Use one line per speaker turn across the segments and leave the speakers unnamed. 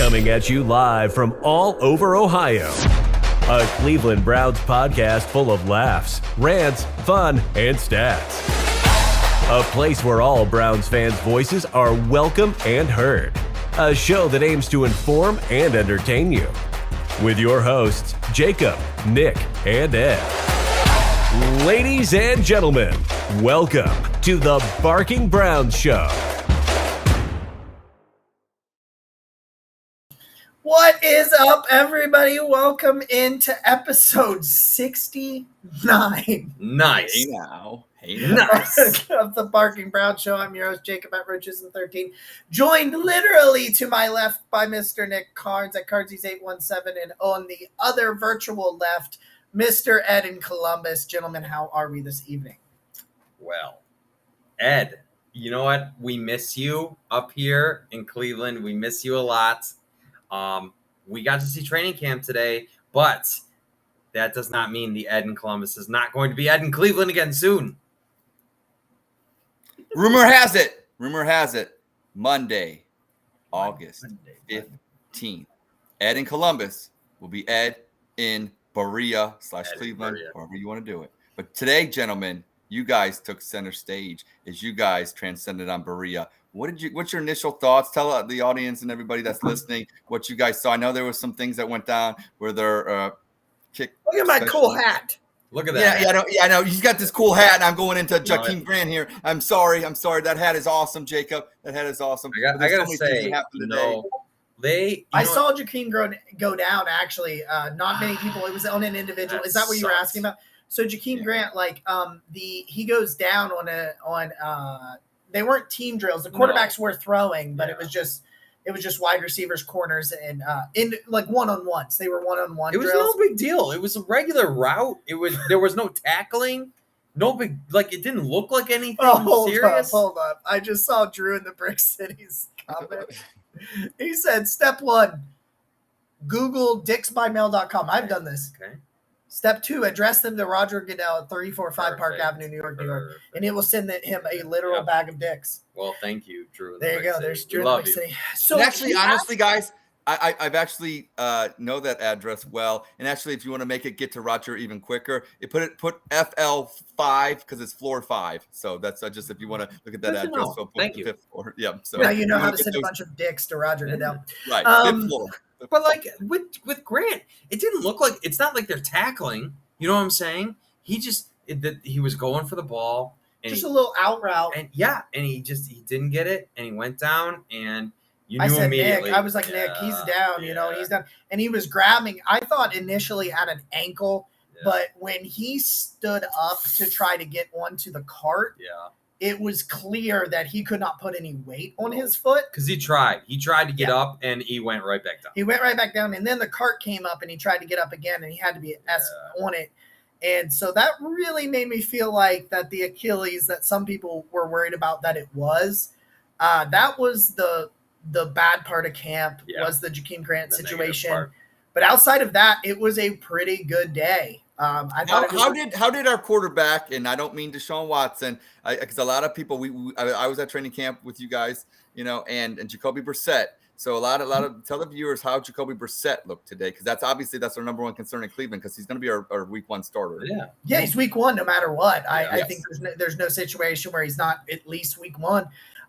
Coming at you live from all over Ohio. A Cleveland Browns podcast full of laughs, rants, fun, and stats. A place where all Browns fans' voices are welcome and heard. A show that aims to inform and entertain you. With your hosts, Jacob, Nick, and Ed. Ladies and gentlemen, welcome to the Barking Browns Show.
What is up, everybody? Welcome into episode 69.
Nice.
Hey now.
Nice.
Of the Barking Brown Show. I'm your host, Jacob at Roachism13. Joined literally to my left by Mr. Nick Carnes at Cardsies817. And on the other virtual left, Mr. Ed in Columbus. Gentlemen, how are we this evening?
Well, Ed, you know what? We miss you up here in Cleveland. We miss you a lot. We got to see training camp today, but that does not mean the Ed in Columbus is not going to be Ed in Cleveland again soon.
Rumor has it, Monday, August 15th. Ed in Columbus will be Ed in Berea / Cleveland, however you want to do it. But today, gentlemen, you guys took center stage as you guys transcended on Berea. What's your initial thoughts? Tell the audience and everybody that's listening what you guys saw. I know there was some things that went down where they're kicked.
Look at my cool hat.
Look at that.
Yeah, I know. He's got this cool hat, and I'm going into Jakeem Grant here. I'm sorry. That hat is awesome, Jacob. That hat is awesome.
I gotta say,
I saw Jakeem go down. Actually, not many people. It was on an individual. Is that what you were asking about? So Jakeem Grant, he goes down on they weren't team drills. The quarterbacks were throwing, but it was just wide receivers, corners, and in like one-on-ones. They were one-on-one drills.
It was no big deal. It was a regular route. There was no tackling. No big, it didn't look like anything serious.
Hold up. I just saw Drew in the Brick Cities comment. He said, step 1, Google dicksbymail.com. I've done this.
Okay.
Step 2, address them to Roger Goodell at 345 Park Avenue, New York, New York. And it will send him a literal bag of dicks.
Well, thank you, Drew.
There you go. There's Drew in the Big City.
So actually, honestly, guys, I've actually know that address well. And actually, if you want to make it get to Roger even quicker, put FL5 because it's floor 5. So that's just if you want to look at that address. So
thank you.
5th floor. Yeah. So
now you know how to send a bunch of dicks to Roger Goodell.
Right. 5th floor.
But with Grant, it didn't look like it's not like they're tackling. You know what I'm saying? He was going for the ball, and
just a little out route,
and he didn't get it, and he went down, and you knew
I said,
immediately.
Nick, I was like, Nick, he's down. You know, and he's down, and he was grabbing. I thought initially at an ankle, but when he stood up to try to get onto the cart, it was clear that he could not put any weight on his foot.
Because he tried. He tried to get up, and he went right back down.
He went right back down, and then the cart came up, and he tried to get up again, and he had to be on it. And so that really made me feel like that the Achilles that some people were worried about that it was, that was the bad part of camp, was the Jakeem Grant situation. But outside of that, it was a pretty good day. I thought
how did our quarterback, and I don't mean Deshaun Watson, because a lot of people I was at training camp with you guys, and Jacoby Brissett. So a lot of tell the viewers how Jacoby Brissett looked today, because that's our number one concern in Cleveland, because he's going to be our week 1 starter.
Yeah, he's week 1 no matter what. I think there's no situation where he's not at least week 1.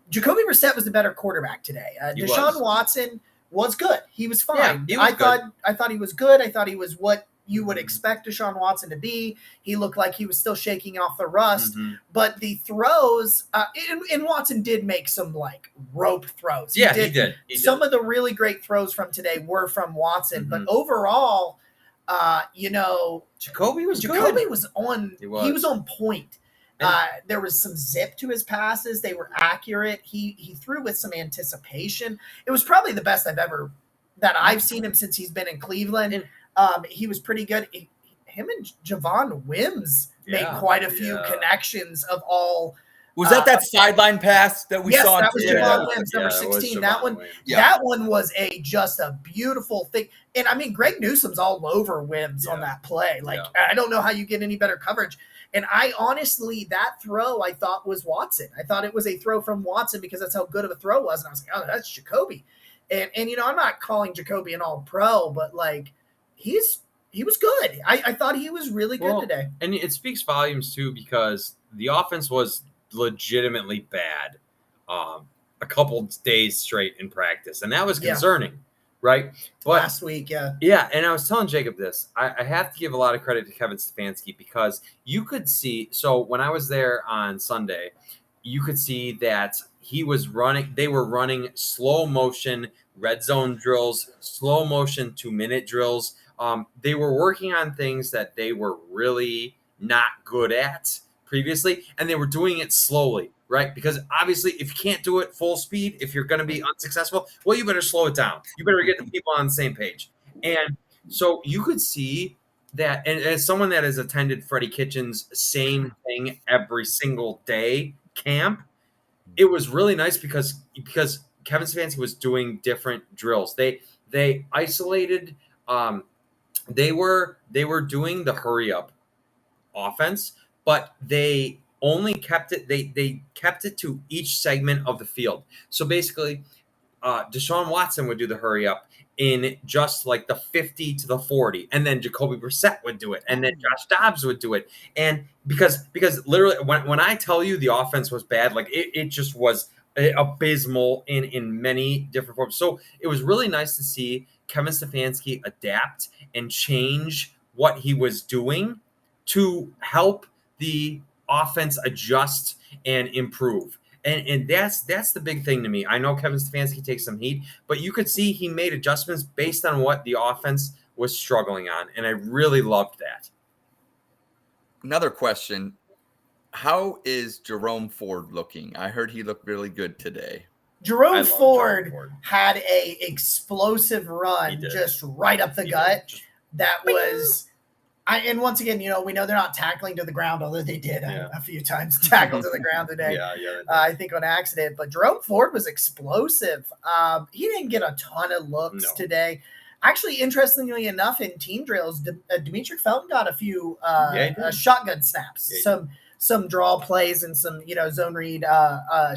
Jacoby Brissett was the better quarterback today. Deshaun Watson was good. He was fine.
Yeah,
I thought he was good. I thought he was what you would expect Deshaun Watson to be. He looked like he was still shaking off the rust, but the throws, and Watson did make some rope throws.
He did.
Some of the really great throws from today were from Watson, but overall,
Jacoby was
on. He was on point. There was some zip to his passes. They were accurate. He threw with some anticipation. It was probably the best I've seen him since he's been in Cleveland. He was pretty good. Him and Javon Wims made quite a few connections of all.
Was that sideline pass that we saw?
Yes, that was Javon Wims, number 16. That one was just a beautiful thing. And I mean, Greg Newsom's all over Wims on that play. I don't know how you get any better coverage. And I honestly, that throw I thought was Watson. I thought it was a throw from Watson because that's how good of a throw was. And I was like, oh, that's Jacoby. And I'm not calling Jacoby an all-pro, but like he was good. I thought he was really good today.
And it speaks volumes too, because the offense was legitimately bad a couple days straight in practice, and that was concerning, right? But
last week,
yeah. And I was telling Jacob this. I have to give a lot of credit to Kevin Stefanski, because you could see. So when I was there on Sunday, you could see that he was running. They were running slow motion red zone drills, slow motion 2-minute drills. They were working on things that they were really not good at previously, and they were doing it slowly, right? Because obviously, if you can't do it full speed, if you're going to be unsuccessful, well, you better slow it down. You better get the people on the same page. And so you could see that, and as someone that has attended Freddie Kitchens' same thing every single day camp, it was really nice because Kevin Stefanski was doing different drills. They isolated. They were doing the hurry up offense, but they only kept it. They kept it to each segment of the field. So basically, Deshaun Watson would do the hurry up in just like the 50 to the 40, and then Jacoby Brissett would do it, and then Josh Dobbs would do it. And because literally, when I tell you the offense was bad, like it just was abysmal in many different forms. So it was really nice to see Kevin Stefanski adapt and change what he was doing to help the offense adjust and improve. And that's the big thing to me. I know Kevin Stefanski takes some heat, but you could see he made adjustments based on what the offense was struggling on, and I really loved that.
Another question. How is Jerome Ford looking? I heard he looked really good today.
Jerome Ford had a explosive run just right up the gut. That was... and once again, we know they're not tackling to the ground, although they did a few times tackle to the ground today. I think on accident. But Jerome Ford was explosive. He didn't get a ton of looks today. Actually, interestingly enough, in team drills, Dimitri Felton got a few shotgun snaps, some draw plays, and some zone read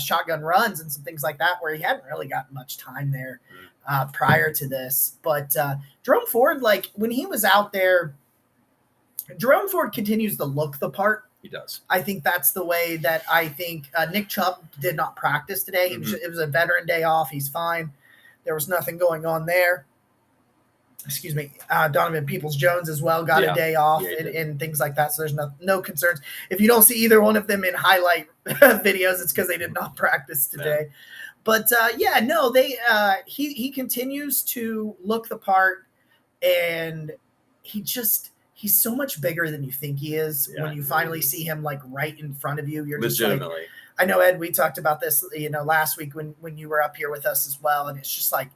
shotgun runs and some things like that, where he hadn't really gotten much time there prior to this. But Jerome Ford, like when he was out there. Jerome Ford continues to look the part.
He does.
I think that's the way that I think Nick Chubb did not practice today. It was a veteran day off. He's fine. There was nothing going on there. Excuse me. Donovan Peoples-Jones as well got a day off and things like that. So there's no concerns. If you don't see either one of them in highlight videos, it's because they did not practice today. But he continues to look the part, and he's so much bigger than you think he is. When you finally see him like right in front of you, you're just
legitimately.
Like, I know, Ed, we talked about this, last week when you were up here with us as well. And it's just like,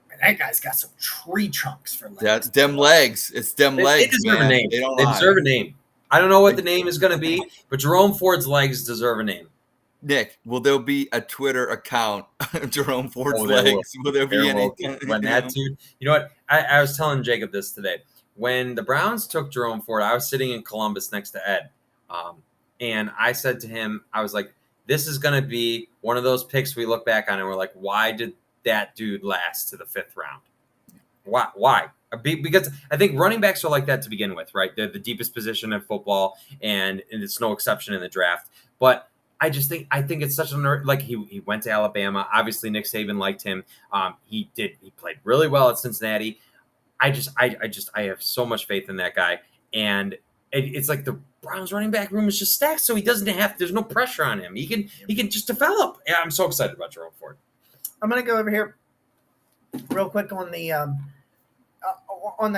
man, that guy's got some tree trunks for legs.
That's them legs. It's them legs.
They deserve a name. They deserve a name. I don't know what the name is going to be, but Jerome Ford's legs deserve a name.
Nick, will there be a Twitter account of Jerome Ford's legs? Will there be any?
When that dude, you know what? I was telling Jacob this today. When the Browns took Jerome Ford, I was sitting in Columbus next to Ed. And I said to him, I was like, this is going to be one of those picks we look back on and we're like, why did that dude last to the 5th round? Why? Because I think running backs are like that to begin with, right? They're the deepest position in football, and it's no exception in the draft. But I think it's such a nerd. Like he went to Alabama. Obviously, Nick Saban liked him. He played really well at Cincinnati. I have so much faith in that guy, and it's like the Browns running back room is just stacked, so he doesn't have. There's no pressure on him. He can just develop. Yeah, I'm so excited about Jerome Ford.
I'm gonna go over here real quick on the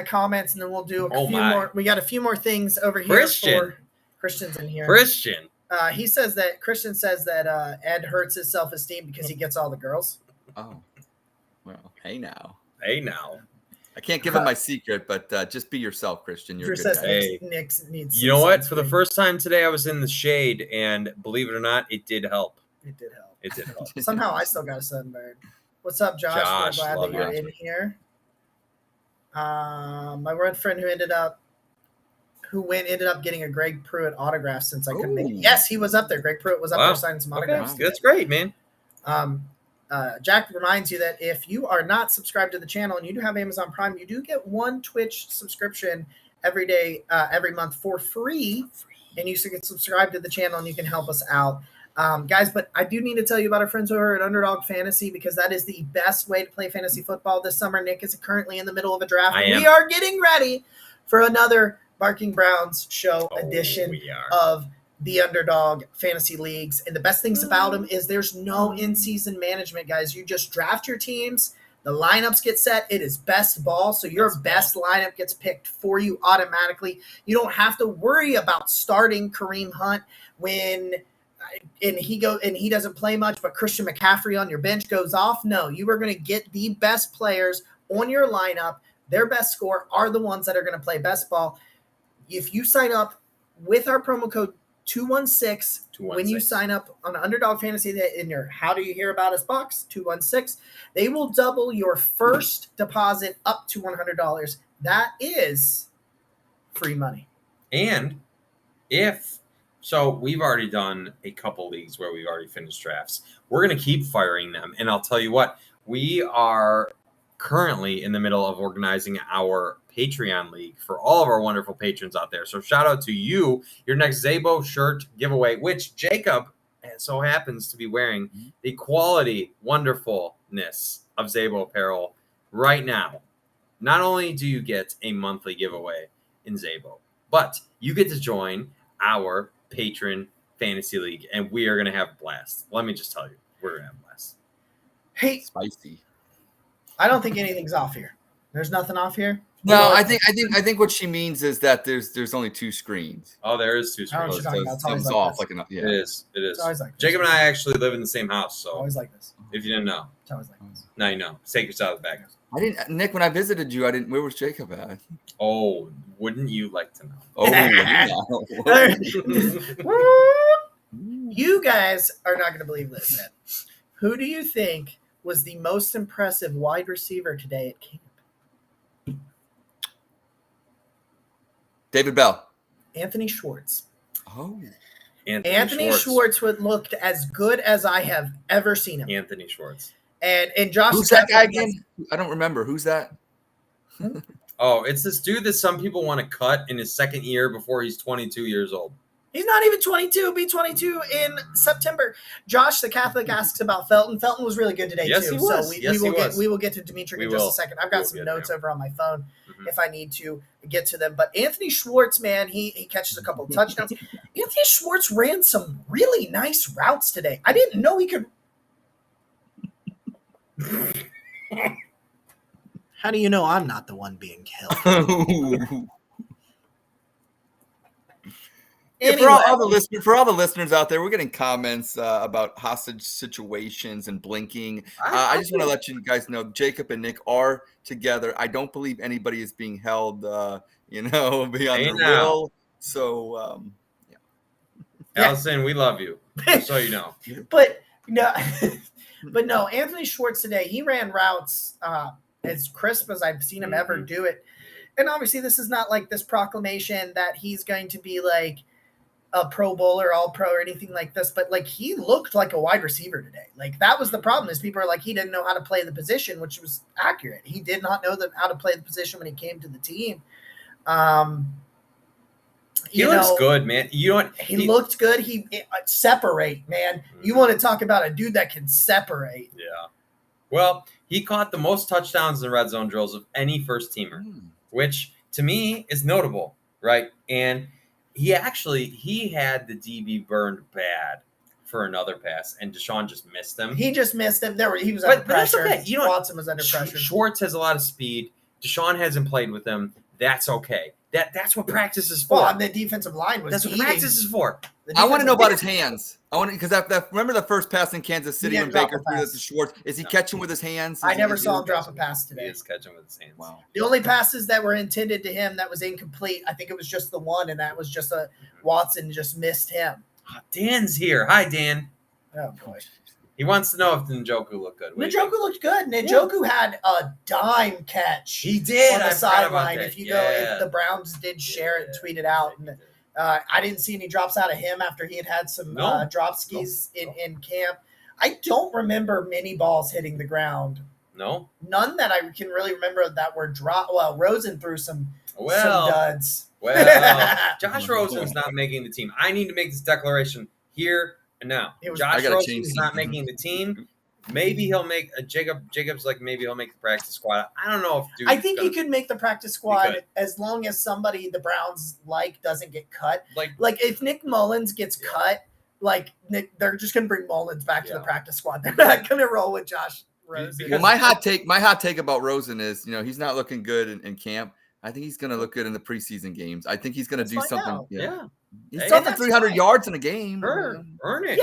comments, and then we'll do a few more. We got a few more things over here for Christian's in here.
Christian.
Christian says that Ed hurts his self-esteem because he gets all the girls.
Oh, well, hey now. I can't give him my secret, but just be yourself, Christian. You're a good guy.
Hey,
Nick needs.
You know what? For the first time today, I was in the shade, and believe it or not, it did help.
It did help.
It did help.
Somehow, I still got a sunburn. What's up, Josh? We're glad that you're in here. My one friend who ended up getting a Greg Pruitt autograph since I couldn't make it. Yes, he was up there. Greg Pruitt was up there signing some autographs.
Okay. That's great, man.
Jack reminds you that if you are not subscribed to the channel and you do have Amazon Prime, you do get one Twitch subscription every day, every month for free. And you can subscribe to the channel and you can help us out. Guys, but I do need to tell you about our friends over at Underdog Fantasy because that is the best way to play fantasy football this summer. Nick is currently in the middle of a draft. We are getting ready for another Barking Browns show edition of the Underdog Fantasy Leagues. And the best things about them is there's no in-season management, guys. You just draft your teams. The lineups get set. It is best ball, so your best lineup gets picked for you automatically. You don't have to worry about starting Kareem Hunt when he doesn't play much, but Christian McCaffrey on your bench goes off. No, you are going to get the best players on your lineup. Their best score are the ones that are going to play best ball. If you sign up with our promo code 216, when you sign up on Underdog Fantasy in your How Do You Hear About Us box, 216, they will double your first deposit up to $100. That is free money.
And so we've already done a couple leagues where we've already finished drafts. We're going to keep firing them. And I'll tell you what, we are currently in the middle of organizing our Patreon league for all of our wonderful patrons out there. So shout out to you, your next Zabo shirt giveaway, which Jacob so happens to be wearing the quality wonderfulness of Zabo apparel right now. Not only do you get a monthly giveaway in Zabo, but you get to join our patron fantasy league, and we are going to have a blast. Let me just tell you, we're going to have a blast.
Hey,
spicy.
I don't think anything's off here. There's nothing off here.
No, I think what she means is that there's only two screens.
Oh, there is two screens.
Something's off. It
is.
It's always like this.
Jacob and I actually live in the same house, so
always like this.
If you didn't know,
it's always like this.
Now you know. Take yourself out of the bag.
I didn't, Nick. When I visited you, I didn't. Where was Jacob at?
Oh, wouldn't you like to know?
Oh,
you guys are not going to believe this. Man. Who do you think was the most impressive wide receiver today at camp?
David Bell.
Anthony Schwartz.
Oh.
Anthony Schwartz would looked as good as I have ever seen him.
Anthony Schwartz.
And Josh.
Who's that guy again? I don't remember. Who's that?
Oh, it's this dude that some people want to cut in his second year before he's 22 years old.
He's not even 22. He'll be 22 in September. Josh, the Catholic, asks about Felton. Felton was really good today,
yes,
too.
He was.
So we will get to Dimitri in just a second. I've got some notes over on my phone if I need to get to them. But Anthony Schwartz, man, he catches a couple of touchdowns. Anthony Schwartz ran some really nice routes today. I didn't know he could. How do you know I'm not the one being killed?
Anyway. For all the listeners out there, we're getting comments about hostage situations and blinking. I just want to let you guys know Jacob and Nick are together. I don't believe anybody is being held, beyond their will. So,
yeah. Allison, we love you. Just so you know.
But no, Anthony Schwartz today, he ran routes as crisp as I've seen him ever do it. And obviously, this is not like this proclamation that he's going to be like a Pro Bowler, All Pro, or anything like this, but like he looked like a wide receiver today. Like that was the problem is people are like he didn't know how to play the position, which was accurate. He did not know how to play the position when he came to the team.
He looks good, man.
He looked good. He separate, man. You want to talk about a dude that can separate?
Yeah. Well, he caught the most touchdowns in red zone drills of any first teamer, which to me is notable, right? And he had the DB burned bad for another pass, and Deshaun just missed him.
He just missed him. He was under pressure.
That's okay.
Watson was under pressure.
Schwartz has a lot of speed. Deshaun hasn't played with him. That's okay. That's what practice is for.
Well, and the defensive line was.
That's what practice is for.
I want to know about his hands. Because remember the first pass in Kansas City when Baker threw it to Schwartz? Is he catching with his hands?
I never saw him drop a pass today.
He is catching with his hands.
Wow.
The only passes that were intended to him that was incomplete, I think it was just the one, and that was just a Watson just missed him.
Dan's here. Hi, Dan.
Oh boy.
He wants to know if Njoku looked good.
Njoku looked good. Njoku had a dime catch.
He did
on the sideline. If the Browns did share it and tweet it out, and I didn't see any drops out of him after he had some drop skis in camp. I don't remember many balls hitting the ground.
No,
None that I can really remember that were dropped. Well, Rosen threw some duds.
Well, Josh Rosen is not making the team. I need to make this declaration here and now. Josh Rosen is not making the team. Maybe he'll make a Jacobs. Like maybe he'll make the practice squad. I don't know if.
I think he could make the practice squad as long as somebody the Browns doesn't get cut. Like if Nick Mullins gets cut, they're just gonna bring Mullins back to the practice squad. They're not gonna roll with Josh Rosen.
Well, my hot take about Rosen is, he's not looking good in camp. I think he's going to look good in the preseason games. I think he's going to do something.
Yeah.
He's something 300 yards in a game.
Earn it.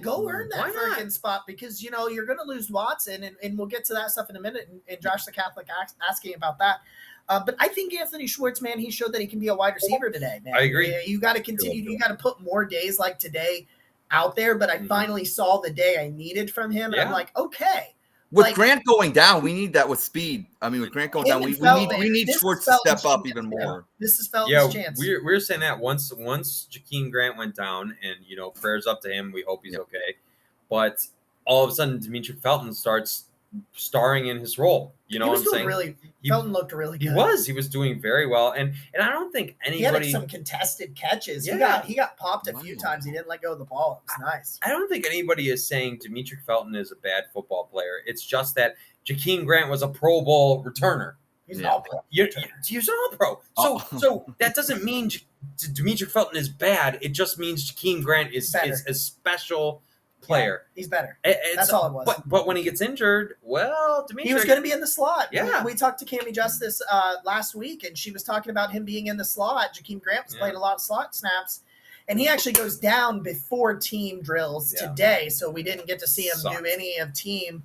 Go earn that freaking spot because, you're going to lose Watson, and we'll get to that stuff in a minute. And Josh the Catholic asking about that. But I think Anthony Schwartz, man, he showed that he can be a wide receiver today, man.
I agree.
You got to continue. You got to put more days like today out there. But I finally saw the day I needed from him. And I'm like, okay.
With Grant going down, we need that with speed. I mean, with Grant going down, we need Schwartz to step up even more.
This is Felton's chance.
We were saying that once Jakeem Grant went down, and prayers up to him. We hope he's okay. But all of a sudden, Demetric Felton starts starring in his role. You know what I'm saying?
Felton looked really good.
He was doing very well, and I don't think anybody.
He had some contested catches. Yeah. He got popped a few times. He didn't let go of the ball. It was nice.
I don't think anybody is saying Demetric Felton is a bad football player. It's just that Jakeem Grant was a Pro Bowl returner.
He's an All-Pro.
He's an All-Pro. So that doesn't mean Demetric Felton is bad. It just means Jakeem Grant is a special player.
He's better. That's all it was.
But when he gets injured,
he was going to be in the slot.
Yeah.
We talked to Cammie Justice last week, and she was talking about him being in the slot. Jakeem Grant was playing a lot of slot snaps, and he actually goes down before team drills today, so we didn't get to see him do any of team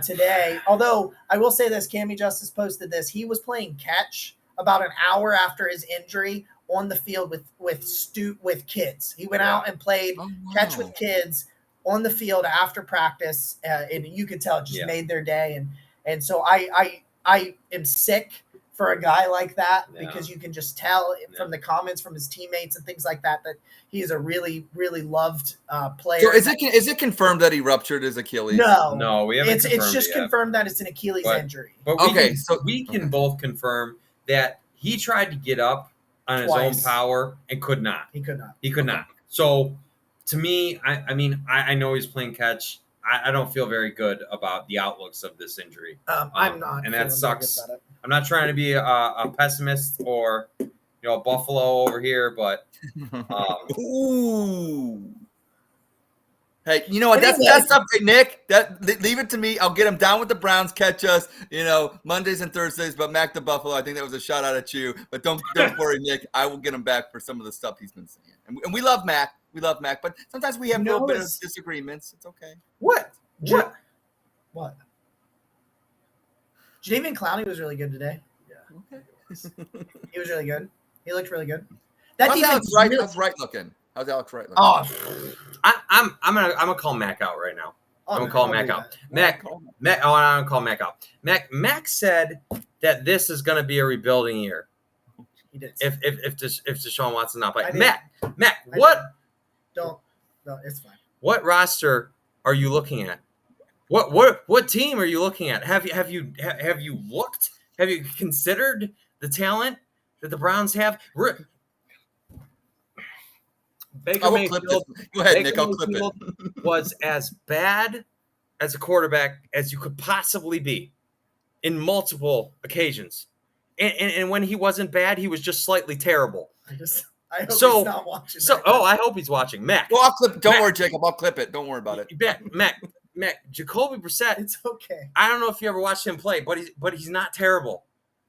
today. Although I will say this, Cammie Justice posted this. He was playing catch about an hour after his injury on the field with kids. He went out and played catch with kids on the field after practice, and you could tell it just made their day. And so I am sick for a guy like that because you can just tell from the comments from his teammates and things like that he is a really, really loved player.
So is it confirmed that he ruptured his Achilles?
No, we haven't.
It's just confirmed that it's an Achilles injury.
But we can both confirm that he tried to get up on his own power and could not.
He could not.
So. To me, I know he's playing catch. I don't feel very good about the outlooks of this injury.
I'm not,
and that sucks. I'm not trying to be a pessimist or a Buffalo over here, but
ooh. Hey, you know what? That's something, Nick. Leave it to me. I'll get him down with the Browns. Catch us, Mondays and Thursdays. But Mac the Buffalo, I think that was a shout out at you. But don't worry, Nick. I will get him back for some of the stuff he's been saying. And we love Mac. But sometimes we have a little bit of disagreements. It's okay.
What? Jadeveon Clowney was really good today.
Yeah.
Okay. He was really good. He looked really good.
How's Alex Wright looking?
Oh, I'm gonna call Mac out right now. I'm gonna call Mac out. I'm gonna call Mac out. Mac said that this is gonna be a rebuilding year.
He did.
If Deshaun Watson not playing, Mac, what?
No, it's fine.
What roster are you looking at? What team are you looking at? Have you looked? Have you considered the talent that the Browns have? Baker Mayfield,
go ahead, Nick. I'll clip it.
Was as bad as a quarterback as you could possibly be in multiple occasions. And when he wasn't bad, he was just slightly terrible.
I hope he's not watching.
I hope he's watching. Mac.
Well, I'll clip it. Don't worry, Jacob. I'll clip it. Don't worry about it.
Mac, Jacoby Brissett.
It's okay.
I don't know if you ever watched him play, but he's not terrible,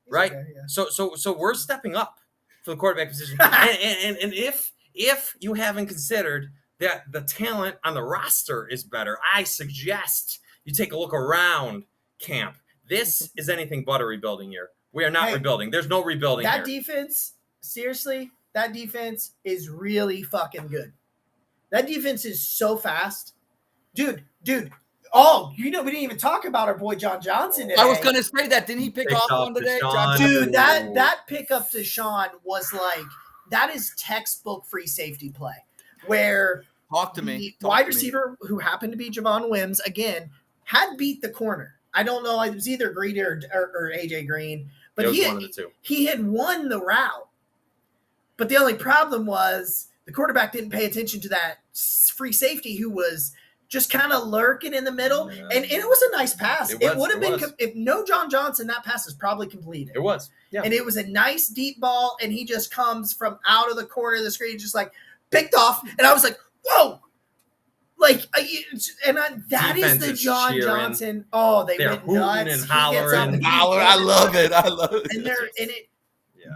right?
Okay, yeah.
So we're stepping up for the quarterback position. and if you haven't considered that the talent on the roster is better, I suggest you take a look around camp. This is anything but a rebuilding year. We are not rebuilding. There's no rebuilding
here.
Defense,
seriously, that defense is really fucking good. That defense is so fast. Dude. Oh, we didn't even talk about our boy John Johnson today.
I was going to say that. Didn't he pick off one today?
Dude, that pickup to Sean was like, that is textbook free safety play. Where
Talk to me.
Wide receiver who happened to be Javon Wims, again, had beat the corner. I don't know. It was either Greedy or AJ Green, but he had won the route. But the only problem was the quarterback didn't pay attention to that free safety who was just kind of lurking in the middle. Yeah. And it was a nice pass. It would have been, if no John Johnson, that pass is probably completed.
It was. Yeah.
And it was a nice deep ball, and he just comes from out of the corner of the screen, just like picked off. And I was like, whoa. Like, that is the John cheering. Johnson. Oh, they're went nuts.
And hollering.
I love it.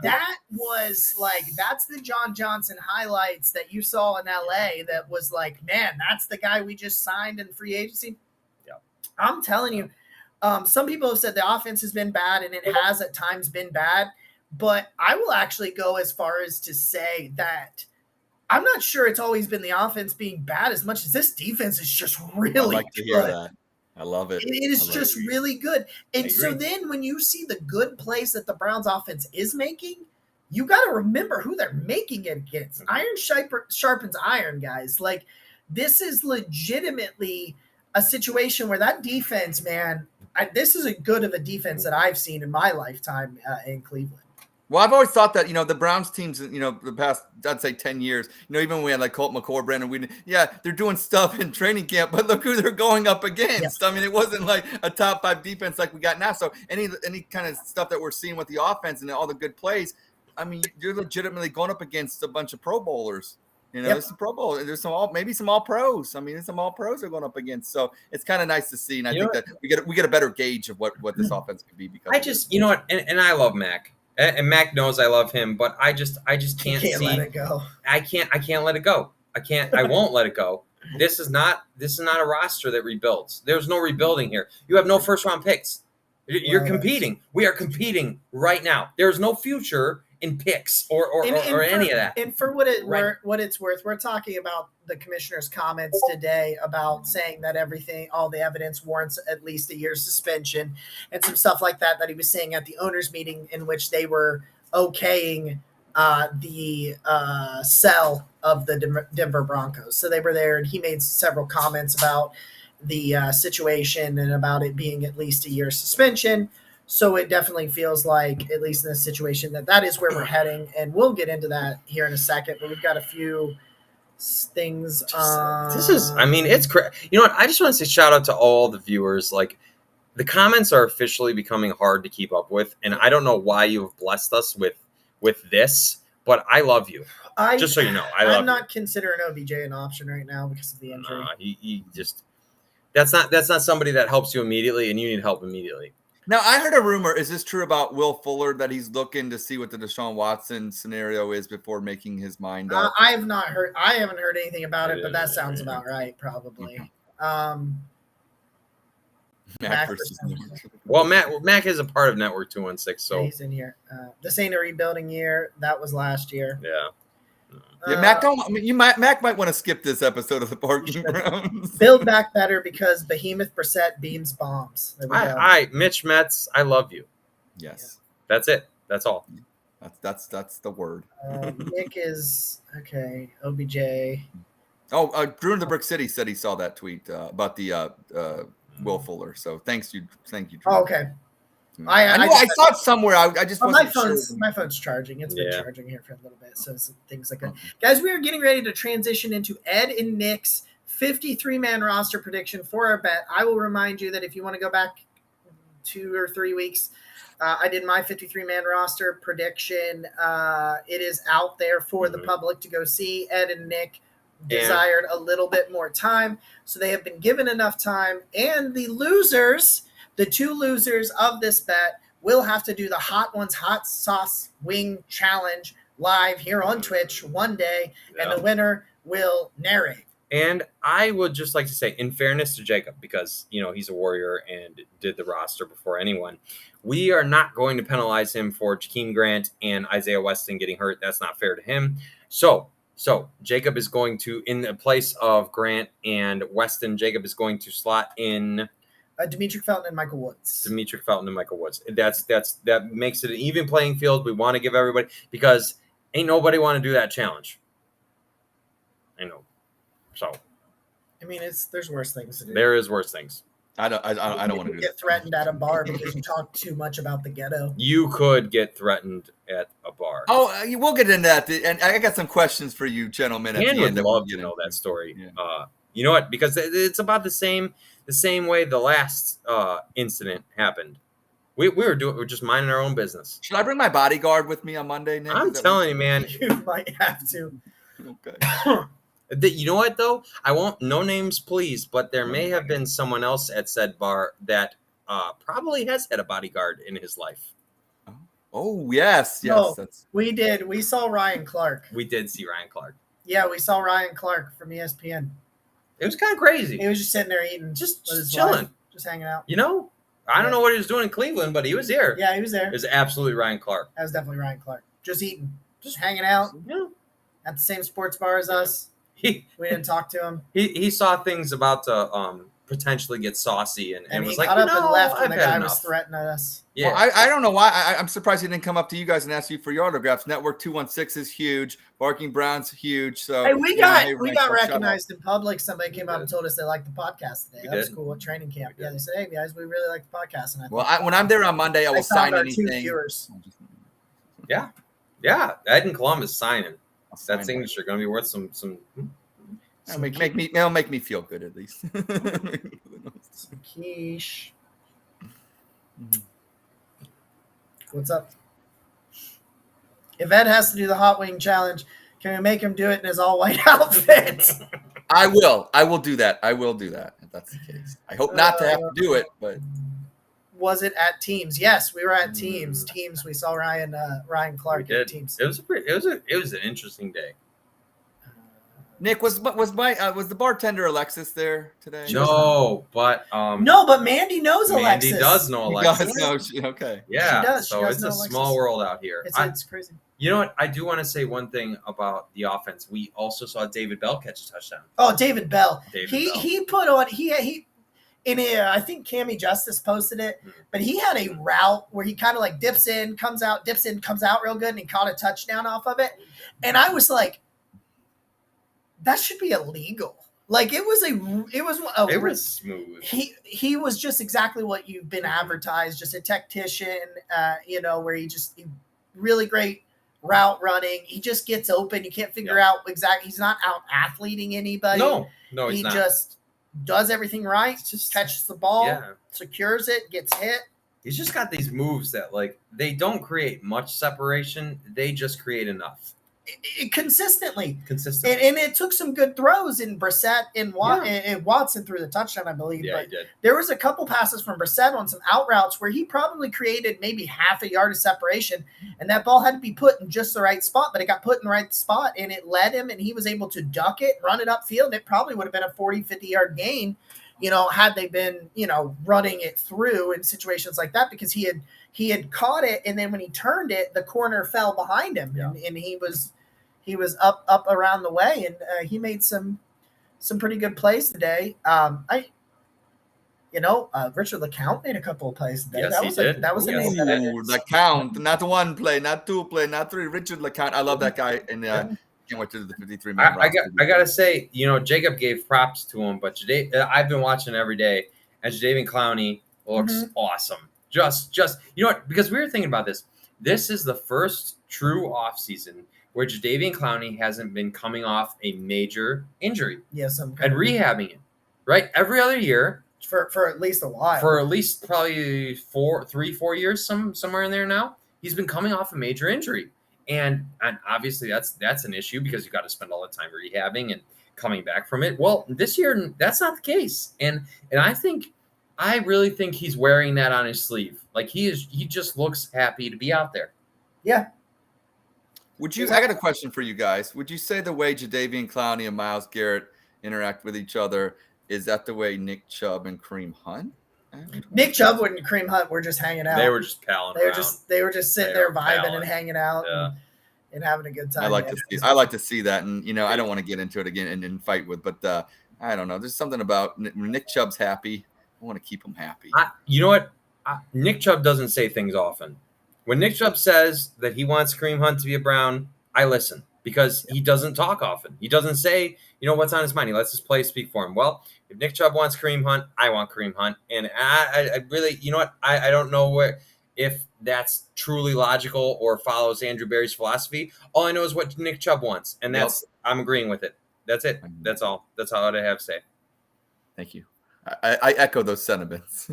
That was like, that's the John Johnson highlights that you saw in LA. That was like, man, that's the guy we just signed in free agency.
Yeah,
I'm telling you. Some people have said the offense has been bad, and it has at times been bad. But I will actually go as far as to say that I'm not sure it's always been the offense being bad as much as this defense is just really
I like to hear that. I love it.
It is just really good. And so then when you see the good plays that the Browns offense is making, you got to remember who they're making it against. Iron sharpens iron, guys. Like, this is legitimately a situation where that defense, man, this is a good of a defense that I've seen in my lifetime in Cleveland.
Well, I've always thought that, the Browns teams, the past, I'd say 10 years, even when we had like Colt McCoy, Brandon Whedon, they're doing stuff in training camp, but look who they're going up against. Yeah. I mean, it wasn't like a top 5 defense like we got now. So any kind of stuff that we're seeing with the offense and all the good plays, I mean, you're legitimately going up against a bunch of Pro Bowlers. There's some Pro Bowl, there's some all pros. I mean, there's some all pros they're going up against. So it's kind of nice to see. And I think that we get a better gauge of what this offense could be. Because
you know what? And I love Mac. And Mac knows I love him, but I just can't see.
Let it go.
I can't let it go. I won't let it go. This is not a roster that rebuilds. There's no rebuilding here. You have no first round picks. You're competing. We are competing right now. There's no future in picks or any of that.
And for what it's worth, we're talking about the commissioner's comments today about saying that all the evidence warrants at least a year's suspension and some stuff like that he was saying at the owners meeting, in which they were okaying the sell of the Denver Broncos. So they were there, and he made several comments about the situation and about it being at least a year's suspension. So it definitely feels like, at least in this situation, that is where we're heading. And we'll get into that here in a second. But we've got a few things.
It's crazy. You know what? I just want to say shout out to all the viewers. Like, the comments are officially becoming hard to keep up with. And I don't know why you have blessed us with this, but I love you. Just so you know, I'm
not considering OBJ an option right now because of the injury.
He just that's not somebody that helps you immediately, and you need help immediately.
Now, I heard a rumor. Is this true about Will Fuller, that he's looking to see what the Deshaun Watson scenario is before making his mind up?
I haven't heard anything about it, but that sounds about right, probably.
Mac is a part of Network 216, so
he's in here. This ain't a rebuilding year. That was last year.
Yeah.
Mac might want to skip this episode of the Parking Browns.
Build back better because Behemoth Brissett beams bombs. There we go.
Mitch Metz, I love you.
Yes.
That's it. That's all.
That's the word.
Nick is okay. OBJ.
Oh, Drew in the Brick City said he saw that tweet about the Will Fuller. So thank you, Drew.
Oh, okay.
I saw it somewhere. I just wasn't sure.
My phone's charging. It's been charging here for a little bit, so things like that. Guys, we are getting ready to transition into Ed and Nick's 53-man roster prediction for our bet. I will remind you that if you want to go back 2 or 3 weeks, I did my 53-man roster prediction. It is out there for the public to go see. Ed and Nick desired a little bit more time, so they have been given enough time. And the 2 losers of this bet will have to do the Hot Ones Hot Sauce Wing Challenge live here on Twitch one day, and the winner will narrate.
And I would just like to say, in fairness to Jacob, because he's a Warrior and did the roster before anyone, we are not going to penalize him for Jakeem Grant and Isaiah Weston getting hurt. That's not fair to him. So Jacob is going to, in the place of Grant and Weston, Jacob is going to slot in
Demetric Felton and Michael Woods.
That makes it an even playing field. We want to give everybody, because ain't nobody want to do that challenge. I know. So,
I mean, there's worse things to do.
there is worse things.
I don't want to do
get threatened at a bar because you talk too much about the ghetto.
You could get threatened at a bar.
Oh, we'll get into that. And I got some questions for you, gentlemen.
Dan would love to know that story. Yeah. You know what? Because it's about the same way the last incident happened. We're just minding our own business.
Should I bring my bodyguard with me on Monday, Nick?
I'm telling you, man.
You might have to.
Okay.
You know what, though? I won't, no names, please, but there may have been someone else at said bar that probably has had a bodyguard in his life.
Oh, yes.
No, we did. We saw Ryan Clark.
We did see Ryan Clark.
Yeah, we saw Ryan Clark from ESPN.
It was kind of crazy.
He was just sitting there eating.
Just chilling.
Just hanging out.
You know? I don't know what he was doing in Cleveland, but he was here.
Yeah, he was there.
It was absolutely Ryan Clark.
That was definitely Ryan Clark. Just eating. Just hanging out.
Yeah.
At the same sports bar as us. We didn't talk to him.
He saw things about to potentially get saucy and
he
was
got
like,
up and left when the guy
enough.
was threatening us.
Yeah,
well, I don't know why. I'm surprised he didn't come up to you guys and ask you for your autographs. Network 216 is huge. Barking Brown's huge. So
hey, we got recognized in public. Somebody came up and told us they liked the podcast today. That was cool at training camp. Yeah, they said, "Hey guys, we really like the podcast." And
when I'm there on Monday, I will sign anything.
2 viewers.
Yeah. Ed in Columbus signing. That signature going to be worth some.
It'll make me feel good at least.
Some quiche. What's up? If Ed has to do the hot wing challenge, can we make him do it in his all white outfit?
I will do that. If that's the case. I hope not to have to do it, but
was it at Teams? Yes, we were at Teams. Teams. We saw Ryan Clark at Teams.
It was an interesting day.
Nick, was the bartender Alexis there today?
No, but
Mandy knows Alexis.
Mandy does know Alexis.
Okay.
Yeah.
She does.
So it's a small world out here.
It's crazy.
You know what? I do want to say one thing about the offense. We also saw David Bell catch a touchdown.
Oh, David Bell.
Bell.
He put on he in a, I think Justice posted it, but he had a route where he kind of like dips in, comes out real good, and he caught a touchdown off of it. And I was like, that should be illegal. Like it was
smooth.
He was just exactly what you've been advertised, just a tactician, where he really great route running. He just gets open. You can't figure out exactly. He's not out athleting anybody.
No, he's not.
He just does everything right. Just catches the ball, secures it, gets hit.
He's just got these moves that they don't create much separation. They just create enough.
Consistently. And it took some good throws in Brissett and Watson threw the touchdown, I believe.
Yeah,
but
he did.
There was a couple passes from Brissett on some out routes where he probably created maybe half a yard of separation, and that ball had to be put in just the right spot, but it got put in the right spot, and it led him, and he was able to duck it, run it upfield, and it probably would have been a 40, 50-yard gain, had they been, running it through in situations like that, because he had caught it, and then when he turned it, the corner fell behind him, and he was up around the way, and he made some pretty good plays today. Richard LeCount made a couple of plays today.
Yes,
That was a name.
LeCount, not one play, not two play, not three. Richard LeCount, I love that guy, and can't wait to the 53-man.
I gotta say, Jacob gave props to him, but I've been watching every day, and Jadeveon Clowney looks awesome. Just because we were thinking about this. This is the first true offseason where Jadeveon Clowney hasn't been coming off a major injury.
Yes,
and rehabbing it, right? Every other year.
For at least a while.
For at least probably 4 years, somewhere in there now. He's been coming off a major injury. And obviously that's an issue because you've got to spend all the time rehabbing and coming back from it. Well, this year, that's not the case. And I really think he's wearing that on his sleeve. Like he just looks happy to be out there.
Yeah.
I got a question for you guys. Would you say the way Jadeveon Clowney and Myles Garrett interact with each other, is that the way Nick Chubb and Kareem Hunt?
Nick Chubb and Kareem Hunt were just hanging out.
They were just palling around.
They were just sitting there vibing and hanging out and having a good time.
I like to see that, and I don't want to get into it again and fight with, but I don't know. There's something about when Nick Chubb's happy. I want to keep him happy.
You know what? Nick Chubb doesn't say things often. When Nick Chubb says that he wants Kareem Hunt to be a Brown, I listen because he doesn't talk often. He doesn't say, what's on his mind. He lets his play speak for him. Well, if Nick Chubb wants Kareem Hunt, I want Kareem Hunt. And I really, I don't know if that's truly logical or follows Andrew Berry's philosophy. All I know is what Nick Chubb wants, and I'm agreeing with it. That's it. That's all. That's all I have to say.
Thank you. I echo those sentiments.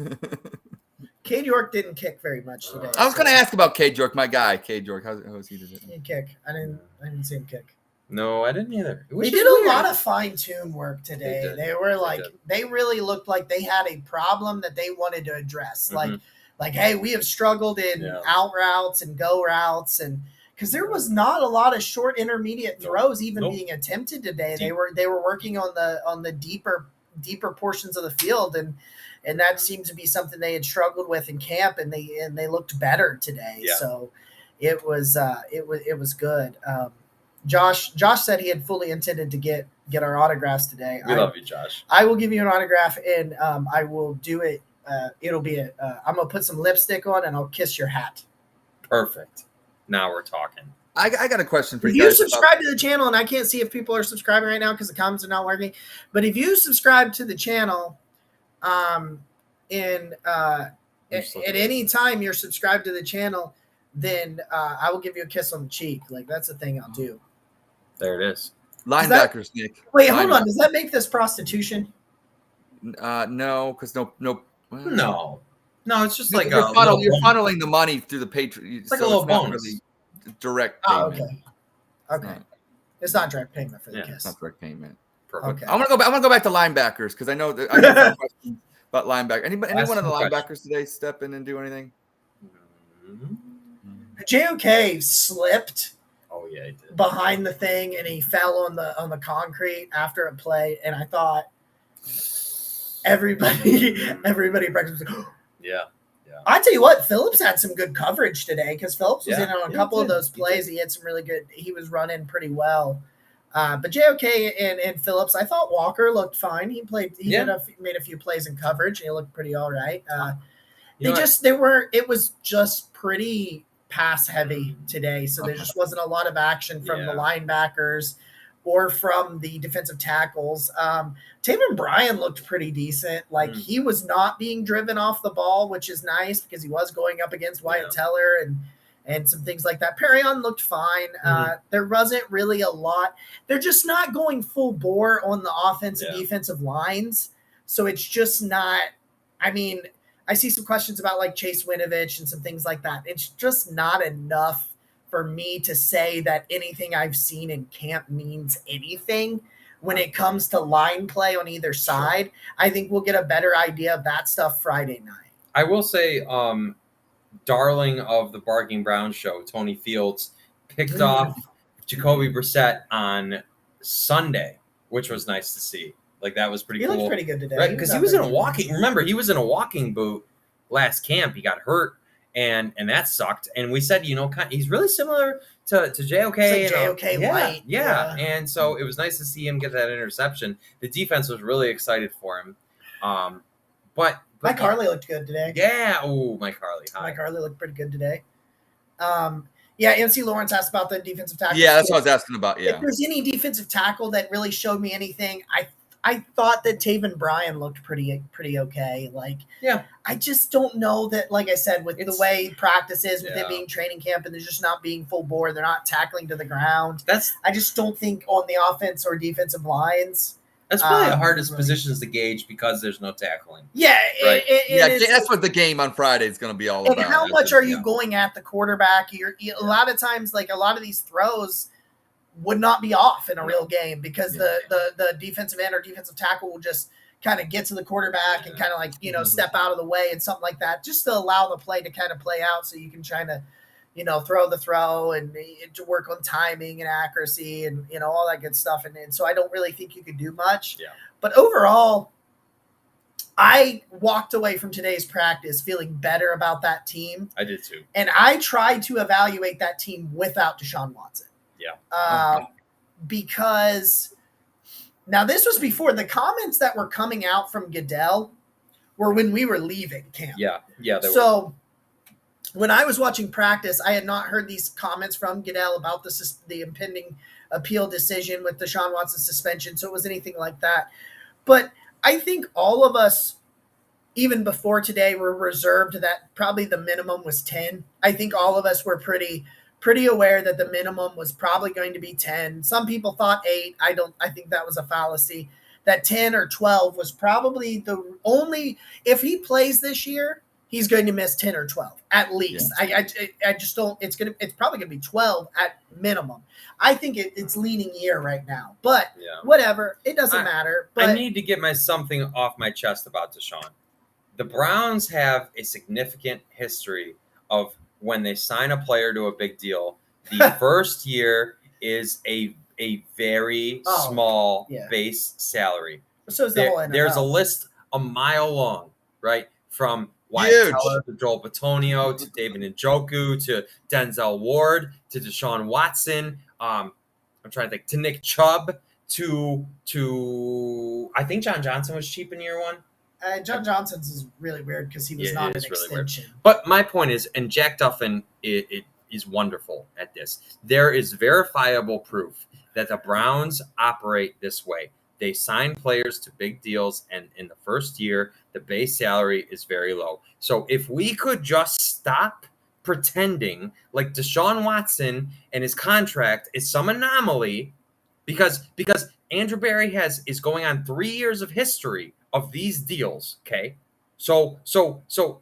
Cade York didn't kick very much today.
I was going to ask about Cade York, my guy. Cade York, how was he today?
He didn't kick. I didn't see him kick.
No, I didn't either.
They did a lot of fine-tune work today. They were they really looked like they had a problem that they wanted to address.
Mm-hmm.
Like, hey, we have struggled in out routes and go routes, and because there was not a lot of short intermediate throws being attempted today. They were working on the deeper portions of the field, and that seems to be something they had struggled with in camp, and they looked better today. Yeah. So it was good. Josh said he had fully intended to get our autographs today.
We love you, Josh.
I will give you an autograph, and I will do it. It'll be I'm gonna put some lipstick on, and I'll kiss your hat.
Perfect. Now we're talking.
I got a question for you.
If you subscribe to the channel, and I can't see if people are subscribing right now because the comments are not working, but if you subscribe to the channel, at any time you're subscribed to the channel, then I will give you a kiss on the cheek. Like, that's the thing I'll do.
There it is.
Linebackers, Nick.
Wait, hold on. Does that make this prostitution?
No, because no.
No, it's just like
you're funneling the money through the Patreon.
It's like a little bonus.
Really direct payment.
Okay. It's not direct payment for the kiss.
It's not direct payment.
Perfect.
Okay.
I'm gonna go back to linebackers because I know that I got some questions about linebackers. Anyone of the linebackers today step in and do anything?
JOK slipped.
Oh yeah, he did.
Behind the thing, and he fell on the concrete after a play, and I thought everybody practiced.
Yeah.
I tell you what, Phillips had some good coverage today because Phillips was in on a couple of those plays. He had some really good. He was running pretty well. But JOK and Phillips, I thought Walker looked fine. He played. He made a few plays in coverage. And he looked pretty all right. It was just pretty pass heavy today, so there just wasn't a lot of action from the linebackers or from the defensive tackles. Taven Bryan looked pretty decent. Like, he was not being driven off the ball, which is nice because he was going up against Wyatt Teller and some things like that. Perrion looked fine. There wasn't really a lot. They're just not going full bore on the offensive and defensive lines, so it's just not. I mean, I see some questions about like Chase Winovich and some things like that. It's just not enough for me to say that anything I've seen in camp means anything when it comes to line play on either side. I think we'll get a better idea of that stuff Friday night.
I will say, darling of the Barking Brown show, Tony Fields, picked off Jacoby Brissett on Sunday, which was nice to see. Like, that was pretty cool.
He looked pretty good today.
Right, because he was in a walking boot last camp. He got hurt, and that sucked. And we said, he's really similar to JOK.
It's like JOK light.
Yeah. And so it was nice to see him get that interception. The defense was really excited for him. But
Mike Harley looked good today.
Yeah. Oh, Mike Harley. Hi.
Mike Harley looked pretty good today. MC Lawrence asked about the defensive tackle.
Yeah, that's what I was asking about. Yeah.
If there's any defensive tackle that really showed me anything, I thought that Taven Bryan looked pretty okay. Like, I just don't know that, like I said, with the way practice is, with it being training camp and they're just not being full bore, they're not tackling to the ground. I just don't think on the offense or defensive lines.
That's probably the hardest positions to gauge because there's no tackling.
Yeah.
Right.
That's what the game on Friday is going to be all about.
And how much are you going at the quarterback? A lot of times, like a lot of these throws would not be off in a real game because the defensive end or defensive tackle will just kind of get to the quarterback and kind of like, step out of the way and something like that, just to allow the play to kind of play out so you can try to, throw the throw and to work on timing and accuracy and, all that good stuff. And so I don't really think you could do much. Yeah. But overall, I walked away from today's practice feeling better about that team.
I did too.
And I tried to evaluate that team without Deshaun Watson.
Yeah.
Because now this was before the comments that were coming out from Goodell were when we were leaving camp.
Yeah. Yeah.
So when I was watching practice, I had not heard these comments from Goodell about the impending appeal decision with Deshaun Watson suspension. So it was anything like that. But I think all of us, even before today, were reserved that probably the minimum was 10. I think all of us were pretty aware that the minimum was probably going to be 10. Some people thought 8. I think that was a fallacy. That 10 or 12 was probably the only, if he plays this year, he's going to miss 10 or 12 at least. Yeah. I just don't, it's probably going to be 12 at minimum. I think it's leaning year right now, but whatever, it doesn't matter. But
I need to get something off my chest about Deshaun. The Browns have a significant history of when they sign a player to a big deal, the first year is a very small base salary.
So is the whole NFL.
There's a list a mile long, right? From Wyatt Teller to Joel Bitonio to David Njoku to Denzel Ward to Deshaun Watson. I'm trying to think, to Nick Chubb to I think John Johnson was cheap in year one.
John Johnson's is really weird because he was not an extension.
Really, but my point is, and Jack Duffin it is wonderful at this. There is verifiable proof that the Browns operate this way. They sign players to big deals, and in the first year, the base salary is very low. So if we could just stop pretending like Deshaun Watson and his contract is some anomaly, because Andrew Berry is going on 3 years of history of these deals, okay? So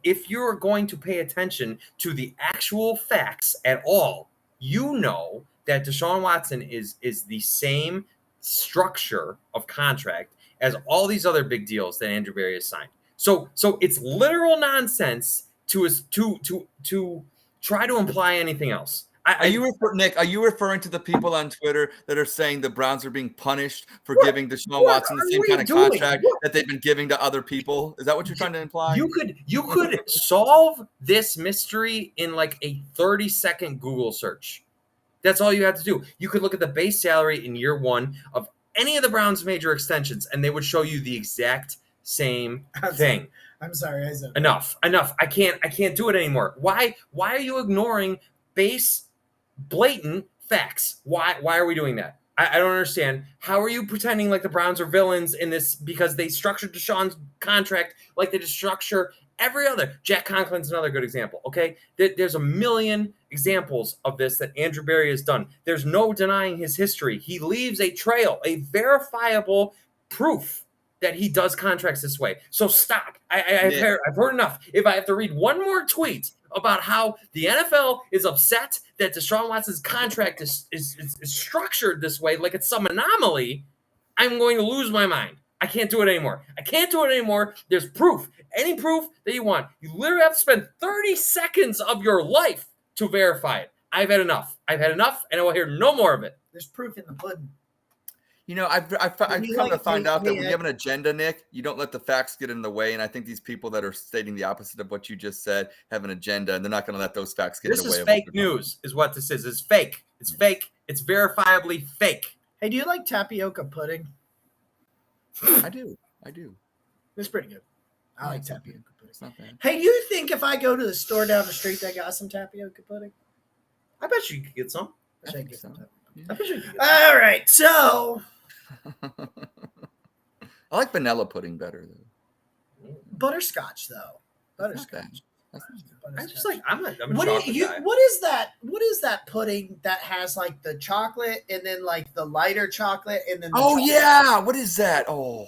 if you're going to pay attention to the actual facts at all, you know that Deshaun Watson is the same structure of contract as all these other big deals that Andrew Berry has signed. So it's literal nonsense to try to imply anything else.
Nick, are you referring to the people on Twitter that are saying the Browns are being punished for giving Deshaun Watson the same kind of contract that they've been giving to other people? Is that what you're trying to imply?
You could solve this mystery in like a 30-second Google search. That's all you have to do. You could look at the base salary in year one of any of the Browns' major extensions, and they would show you the exact same thing.
I'm sorry, I said
enough. I can't do it anymore. Why are you ignoring base blatant facts? Why are we doing that? I don't understand. How are you pretending like the Browns are villains in this because they structured Deshaun's contract like they just structure every other? Jack Conklin's another good example, okay? There's a million examples of this that Andrew Berry has done. There's no denying his history. He leaves a trail, a verifiable proof that he does contracts this way. So stop. I've heard enough. If I have to read one more tweet about how the NFL is upset that Deshaun Watson's contract is structured this way, like it's some anomaly, I'm going to lose my mind. I can't do it anymore. There's proof. Any proof that you want. You literally have to spend 30 seconds of your life to verify it. I've had enough, and I will hear no more of it.
There's proof in the pudding.
You know, I've come to find out that when you have an agenda, Nick, you don't let the facts get in the way. And I think these people that are stating the opposite of what you just said have an agenda, and they're not going to let those facts get in the way.
This is fake news, is what this is. It's fake. It's fake. It's verifiably fake.
Hey, do you like tapioca pudding?
I do.
It's pretty good. I like tapioca pudding.
It's not bad.
Hey, do you think if I go to the store down the street, they got some tapioca pudding?
I bet you could get some.
I think so. I bet you could get some. All right, so
I like vanilla pudding better though.
Butterscotch though. Butterscotch.
What
is that? What is that pudding that has like the chocolate and then like the lighter chocolate and then
what is that? Oh,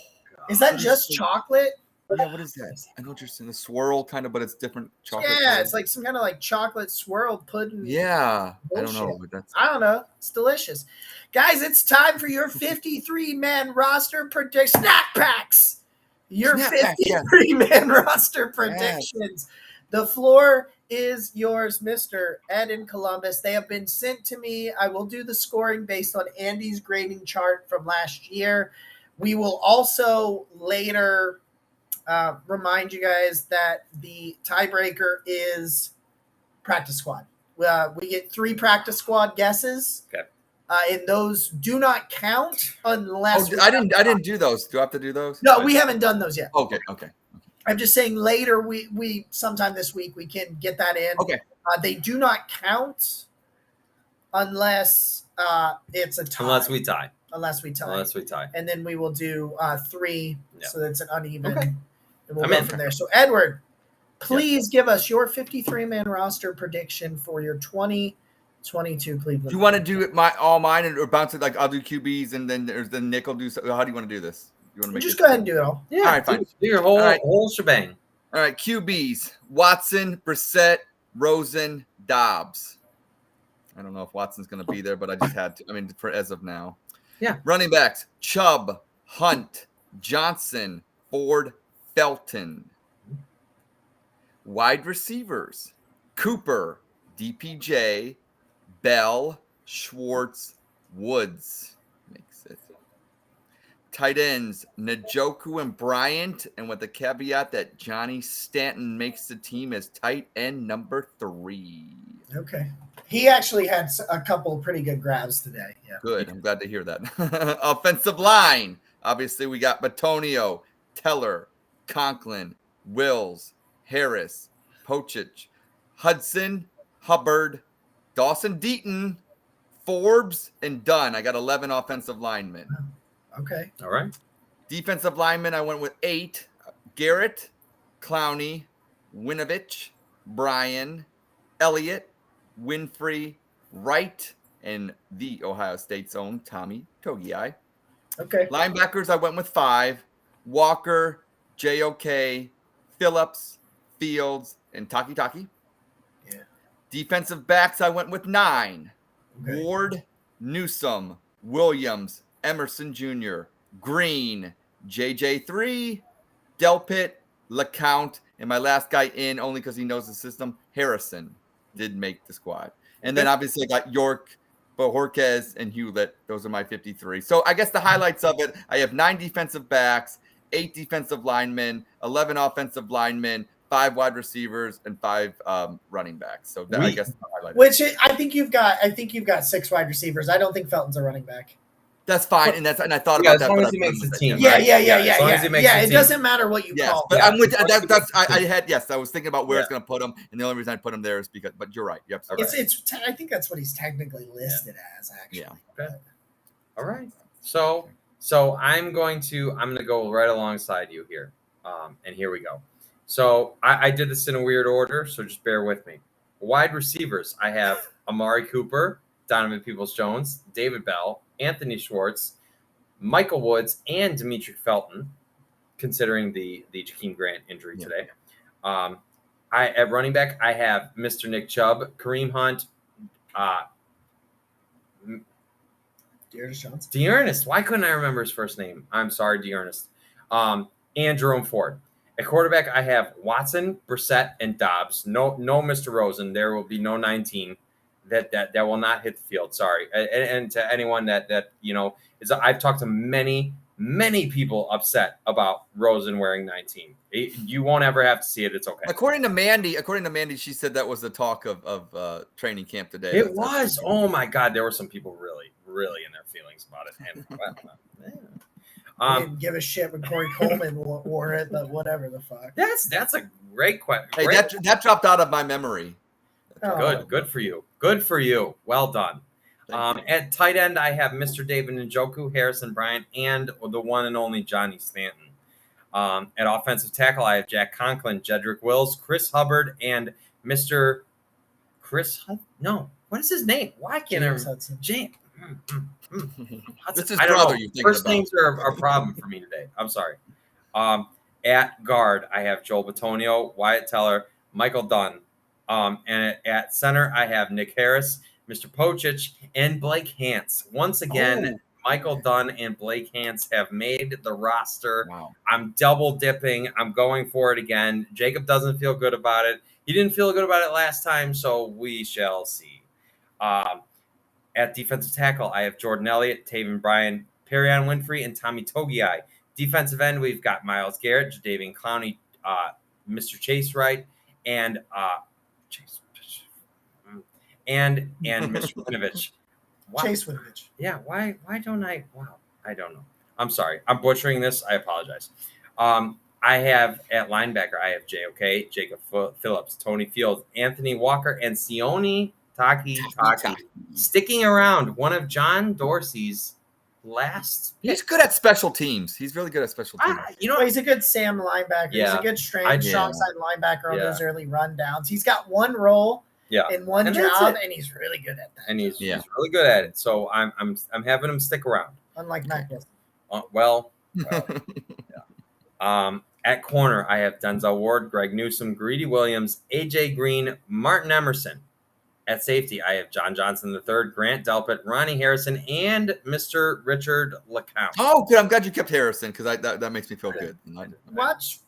is that just chocolate?
Yeah, what is that? I know what you're saying. The swirl kind of, but it's different chocolate.
Yeah, pudding. It's like some kind of like chocolate swirl pudding.
Yeah, bullshit.
I don't know. It's delicious. Guys, it's time for your 53-man roster snack packs. Your 53-man roster predictions. Yes. The floor is yours, Mr. Ed in Columbus. They have been sent to me. I will do the scoring based on Andy's grading chart from last year. We will also later remind you guys that the tiebreaker is practice squad. We get 3 practice squad guesses.
Okay.
And those do not count unless
I didn't do those. Do I have to do those?
No, we haven't done those yet.
Okay.
I'm just saying later we sometime this week we can get that in.
Okay.
They do not count unless it's a tie.
Unless we tie.
And then we will do 3, so that's an uneven.
Okay.
And we'll go from there. So Edward, please give us your 53-man roster prediction for your 2022 Cleveland.
Do you want to do it all mine or bounce it like I'll do QBs and then there's the Nick will do so? How do you want to do this? You want to make
just go ahead and do it all.
Yeah.
All right, fine.
Do your whole shebang.
All right, QBs: Watson, Brissett, Rosen, Dobbs. I don't know if Watson's going to be there, but I just had to. I mean, for as of now.
Yeah.
Running backs: Chubb, Hunt, Johnson, Ford, Felton. Wide receivers: Cooper, DPJ, Bell, Schwartz, Woods. Makes it. Tight ends: Njoku and Bryant, and with the caveat that Johnny Stanton makes the team as tight end number 3.
Okay. He actually had a couple of pretty good grabs today. Yeah.
Good. I'm glad to hear that. Offensive line. Obviously, we got Batonio, Teller, Conklin, Wills, Harris, Pochich, Hudson, Hubbard, Dawson Deaton, Forbes, and Dunn. I got 11 offensive linemen.
Okay.
All right.
Defensive linemen, I went with 8. Garrett, Clowney, Winovich, Bryan, Elliott, Winfrey, Wright, and the Ohio State's own Tommy Togiai.
Okay.
Linebackers, I went with 5. Walker, JOK, Phillips, Fields, and Taki.
Yeah.
Defensive backs, I went with 9.
Okay.
Ward, Newsome, Williams, Emerson Jr., Green, JJ3, Delpit, LeCount, and my last guy in, only because he knows the system, Harrison did make the squad. And then obviously I got York, Bojorquez, and Hewlett. Those are my 53. So I guess the highlights of it, I have 9 defensive backs, 8 defensive linemen, 11 offensive linemen, 5 wide receivers, and 5 running backs. So that, I guess the highlight.
Which I think you've got 6 wide receivers. I don't think Felton's a running back.
That's fine, and I thought about that.
As long as he makes the team.
Yeah.
As long as he makes the
It
team.
doesn't matter what you call.
But
Him.
I'm with that. I was thinking about where it's going to put him, and the only reason I put him there is because. But you're right. You're absolutely right.
I think that's what he's technically listed as. Actually.
Yeah.
Okay. All right. So I'm going to go right alongside you here, and here we go. So I did this in a weird order, so just bear with me. Wide receivers, I have Amari Cooper, Donovan Peoples-Jones, David Bell, Anthony Schwartz, Michael Woods, and Demetri Felton, considering the Jakeem Grant injury today. At running back, I have Mr. Nick Chubb, Kareem Hunt, Dearness. Why couldn't I remember his first name? I'm sorry, Dearness. And Jerome Ford. At quarterback, I have Watson, Brissett, and Dobbs. No, Mr. Rosen. There will be no 19. That will not hit the field. Sorry, and to anyone that I've talked to many people upset about Rosen wearing 19. You won't ever have to see it. It's okay.
According to Mandy, she said that was the talk of training camp today.
It was. Oh my God, there were some people really in their feelings about it. And
I didn't give a shit when Corey Coleman wore it, but whatever the fuck.
That's a great question.
Hey, that dropped out of my memory.
Good for you. Good for you. Well done. At tight end, I have Mr. David Njoku, Harrison Bryant, and the one and only Johnny Stanton. At offensive tackle, I have Jack Conklin, Jedrick Wills, Chris Hubbard, and Mr. No, what is his name? Why can't I remember? James.
This is brother. You think
first names are a problem for me today. I'm sorry. At guard, I have Joel Batonio, Wyatt Teller, Michael Dunn. And at center, I have Nick Harris, Mr. Pochich, and Blake Hance. Once again, Michael Dunn and Blake Hance have made the roster.
Wow.
I'm double dipping. I'm going for it again. Jacob doesn't feel good about it. He didn't feel good about it last time, so we shall see. At defensive tackle, I have Jordan Elliott, Taven Bryan, Perion Winfrey, and Tommy Togiai. Defensive end, we've got Myles Garrett, Jadeveon Clowney, Mr. Chase Wright, and Mr. Winovich.
Chase Winovich.
Yeah, why don't I? Wow, I don't know. I'm sorry. I'm butchering this. I apologize. I I have at linebacker, I have JOK, Jacob Phillips, Tony Fields, Anthony Walker, and Sione Taki sticking around. One of John Dorsey's last
He's
picks.
good at special teams. He's really good at special teams.
He's a good Sam linebacker. He's a good strong side linebacker on those early rundowns. He's got one role in one job, and he's really good at that.
And he's really good at it. So I'm having him stick around.
Unlike Matt Gibson.
At corner, I have Denzel Ward, Greg Newsome, Greedy Williams, AJ Green, Martin Emerson. At safety, I have John Johnson III, Grant Delpit, Ronnie Harrison, and Mr. Richard LeCount.
Oh, good. I'm glad you kept Harrison because that makes me feel good.
Watch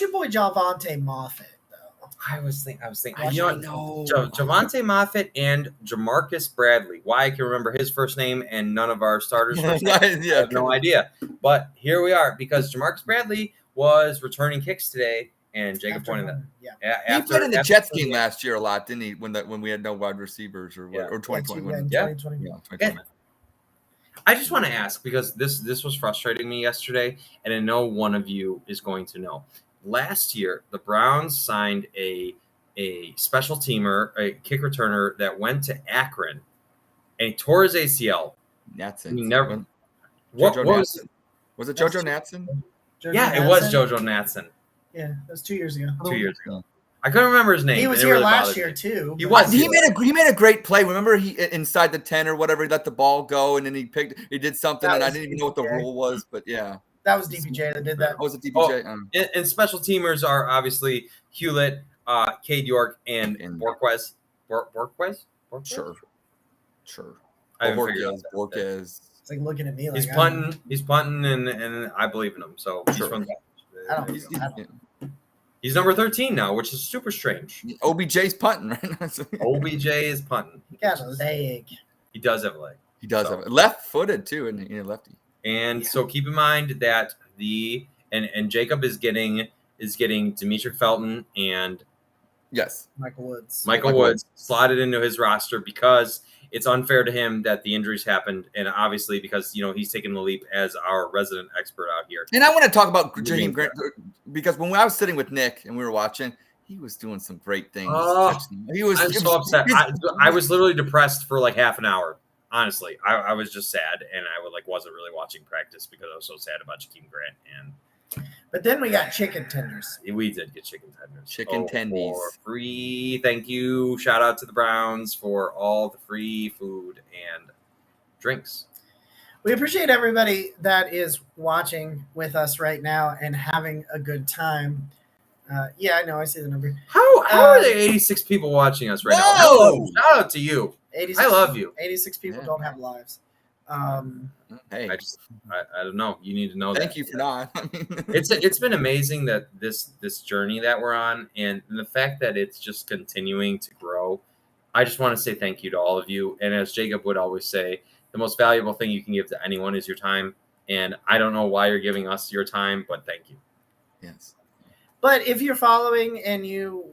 your boy Javonte Moffett, though.
I was thinking. Javonte Moffett and Jamarcus Bradley. Why I can remember his first name and none of our starters' first names. I have no idea. But here we are because Jamarcus Bradley was returning kicks today, and Jacob pointed that.
He played in the Jets game last year a lot, didn't he? When we had no wide receivers or 2020.
2020.
I just want to ask because this was frustrating me yesterday, and I know one of you is going to know. Last year, the Browns signed a special teamer, a kick returner that went to Akron, and he tore his ACL.
Natson.
He never.
Was it JoJo Natson?
It was JoJo Natson.
Yeah, it was 2 years ago.
2 years ago. I couldn't remember his name.
He was here last year too.
He was.
He made a great play. Remember, he inside the 10 or whatever, he let the ball go, and then he did something, and I didn't even know what the rule was, but yeah.
That was DPJ that did that.
Was it DPJ?
And special teamers are obviously Hewlett, Cade York, and Borquez. Borquez?
Sure.
I haven't figured out
Borquez.
It's like looking at me like
he's punting, and I believe in him. So he's number 13 now, which is super strange.
OBJ's punting, right?
OBJ is punting.
He got a leg.
He does have a leg.
He does have left-footed too, and lefty.
And so keep in mind that and Jacob is getting Demetric Felton and
Michael
Woods slotted into his roster because it's unfair to him that the injuries happened, and obviously because he's taking the leap as our resident expert out here.
And I want to talk about Jaheim Grant because when I was sitting with Nick and we were watching, he was doing some great things.
I'm so upset. I was literally depressed for like half an hour. Honestly, I was just sad, and I wasn't really watching practice because I was so sad about Jaheim Grant.
But then we got chicken tenders.
We did get chicken tenders.
Chicken tendies.
For free. Thank you. Shout out to the Browns for all the free food and drinks.
We appreciate everybody that is watching with us right now and having a good time. I know. I see the number.
How are there 86 people watching us right now? Hello. Shout out to you. 86, I love you.
86 people don't have lives.
Hey, I don't know. You need to know.
Thank you for not.
It's been amazing that this journey that we're on, and the fact that it's just continuing to grow. I just want to say thank you to all of you. And as Jacob would always say, the most valuable thing you can give to anyone is your time. And I don't know why you're giving us your time, but thank you.
Yes.
But if you're following and you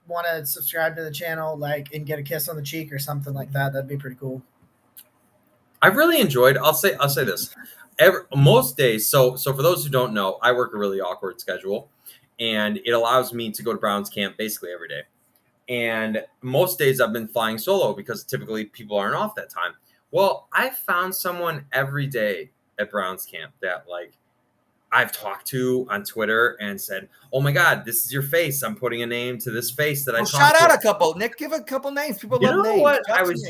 want to subscribe to the channel, and get a kiss on the cheek or something like that, that'd be pretty cool.
I've really enjoyed. I'll say this. Most days. So for those who don't know, I work a really awkward schedule, and it allows me to go to Browns camp basically every day. And most days I've been flying solo because typically people aren't off that time. Well, I found someone every day at Browns camp that I've talked to on Twitter and said, "Oh my God, this is your face. I'm putting a name to this face that I
shout out a couple. Nick, give a couple names. People love names.
What? I was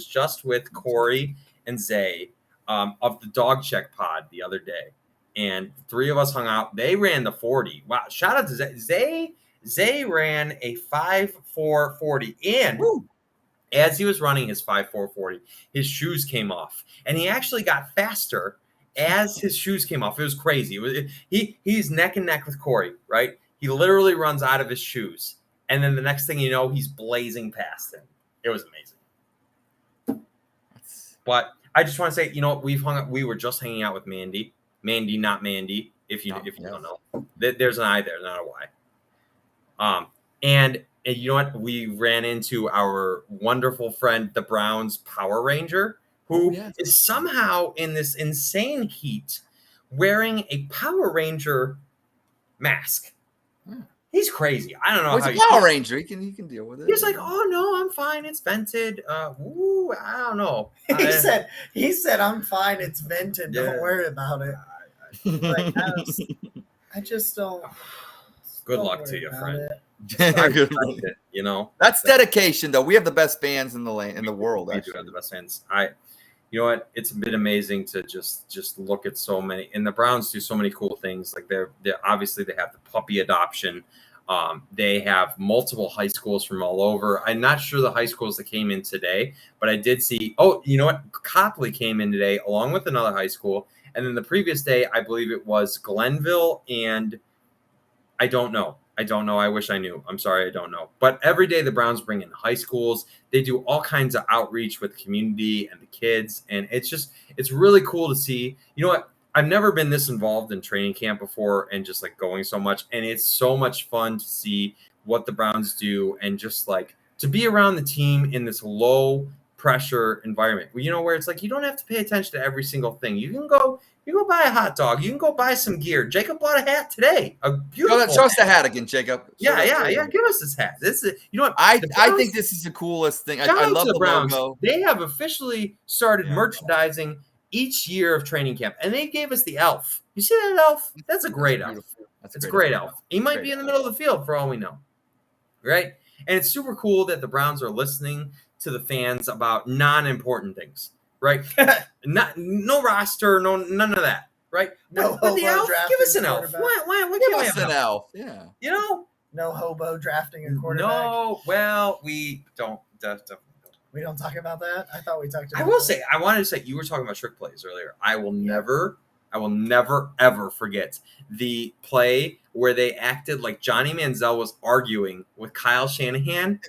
just with Corey and Zay of the Dog Check Pod the other day, and three of us hung out. They ran the 40. Wow! Shout out to Zay. Zay ran a 5.440, and as he was running his 5.440, his shoes came off, and he actually got faster. As his shoes came off, it was crazy. He's neck and neck with Corey, right? He literally runs out of his shoes, and then the next thing you know, he's blazing past him. It was amazing. But I just want to say, we were just hanging out with Mandy, not Mandy. If you don't know, there's an I there, not a Y. And you know what? We ran into our wonderful friend, the Browns Power Ranger, who is somehow in this insane heat wearing a Power Ranger mask. He's crazy. I don't know.
Well, he's a Power Ranger. He can deal with it.
He's like, oh no, I'm fine. It's vented. I don't know.
He said, I'm fine. It's vented.
Yeah.
Don't worry about it. Like, I just don't.
Good
don't
luck
worry
to you,
about
friend.
it.
You know,
that's dedication, though. We have the best fans in the world.
We do have the best fans. You know what? It's been amazing to just look at so many, and the Browns do so many cool things. Like they're obviously they have the puppy adoption. They have multiple high schools from all over. I'm not sure the high schools that came in today, but I did see. Oh, you know what? Copley came in today along with another high school, and then the previous day, I believe it was Glenville, and I don't know. I wish I knew. I'm sorry, I don't know. But every day the Browns bring in high schools. They do all kinds of outreach with the community and the kids. And it's really cool to see. You know what? I've never been this involved in training camp before and just like going so much. And it's so much fun to see what the Browns do and just like to be around the team in this low pressure environment. You know, where it's like you don't have to pay attention to every single thing. You can go buy a hot dog. You can go buy some gear. Jacob bought a hat today. A beautiful
Show us the hat again, Jacob.
Yeah. Give us this hat. This is, you know what?
I think this is the coolest thing. I love the
Browns.
logo.
They have officially started merchandising each year of training camp, and they gave us the elf. You see that elf? That's a great elf. It's a great elf. He might be in the middle of the field for all we know, right? And it's super cool that the Browns are listening to the fans about non-important things. Right? No roster, none of that. Right?
No
but the elf, give us an elf. Why
give us an elf? Yeah.
You know?
No hobo drafting a quarterback.
No, well, we don't.
We don't talk about that? I thought we talked about
I wanted to say, you were talking about trick plays earlier. I will never, ever forget the play where they acted like Johnny Manziel was arguing with Kyle Shanahan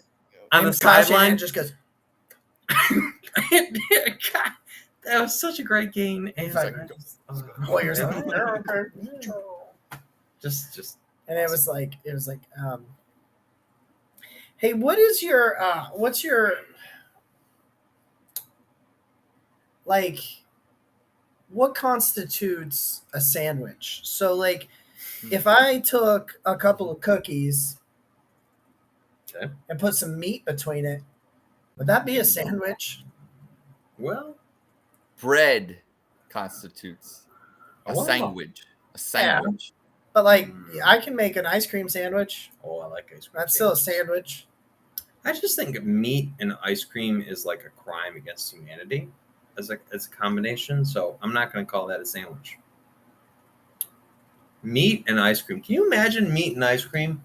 on the sideline.
Just goes.
God, that was such a great game. And just
and it was like hey, what's your like what constitutes a sandwich? So like if I took a couple of cookies and put some meat between it, would that be a sandwich?
Well,
bread constitutes a sandwich. A sandwich.
Yeah. But like, I can make an ice cream sandwich.
Oh, I like ice cream.
That's still a sandwich.
I just think meat and ice cream is like a crime against humanity as a combination. So I'm not going to call that a sandwich. Meat and ice cream. Can you imagine meat and ice cream?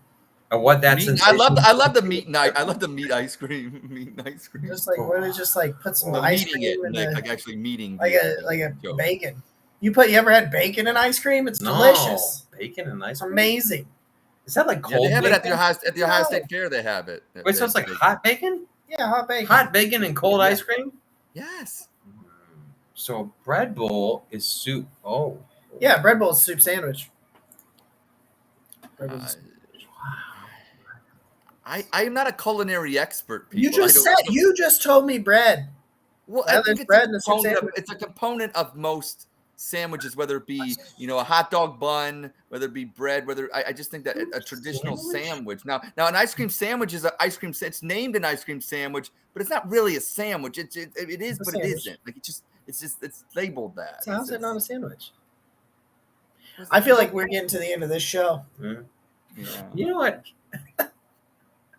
Or what that's
I love the meat night. I love the meat ice cream. Meat and ice cream.
Just like where we just like put some ice cream in
like actually meeting
like a bacon. You ever had bacon and ice cream? It's delicious.
Bacon and ice cream.
Amazing.
Is that like cold?
They have
bacon?
it at the Ohio State Fair. They have it.
Wait, so it's like hot bacon?
Yeah, hot bacon.
Hot bacon and cold ice cream?
Yes.
So bread bowl is soup. Oh.
Yeah, bread bowl is soup sandwich.
I'm not a culinary expert.
People. You just told me bread.
Well, I think it's a component of most sandwiches, whether it be a hot dog bun, whether it be bread, I just think that a traditional sandwich. Now an ice cream sandwich is an ice cream. It's named an ice cream sandwich, but it's not really a sandwich. It is, but it isn't. Like it's labeled that.
So how's it not a sandwich? I feel like we're getting to the end of this show.
Mm-hmm. Yeah. You know what?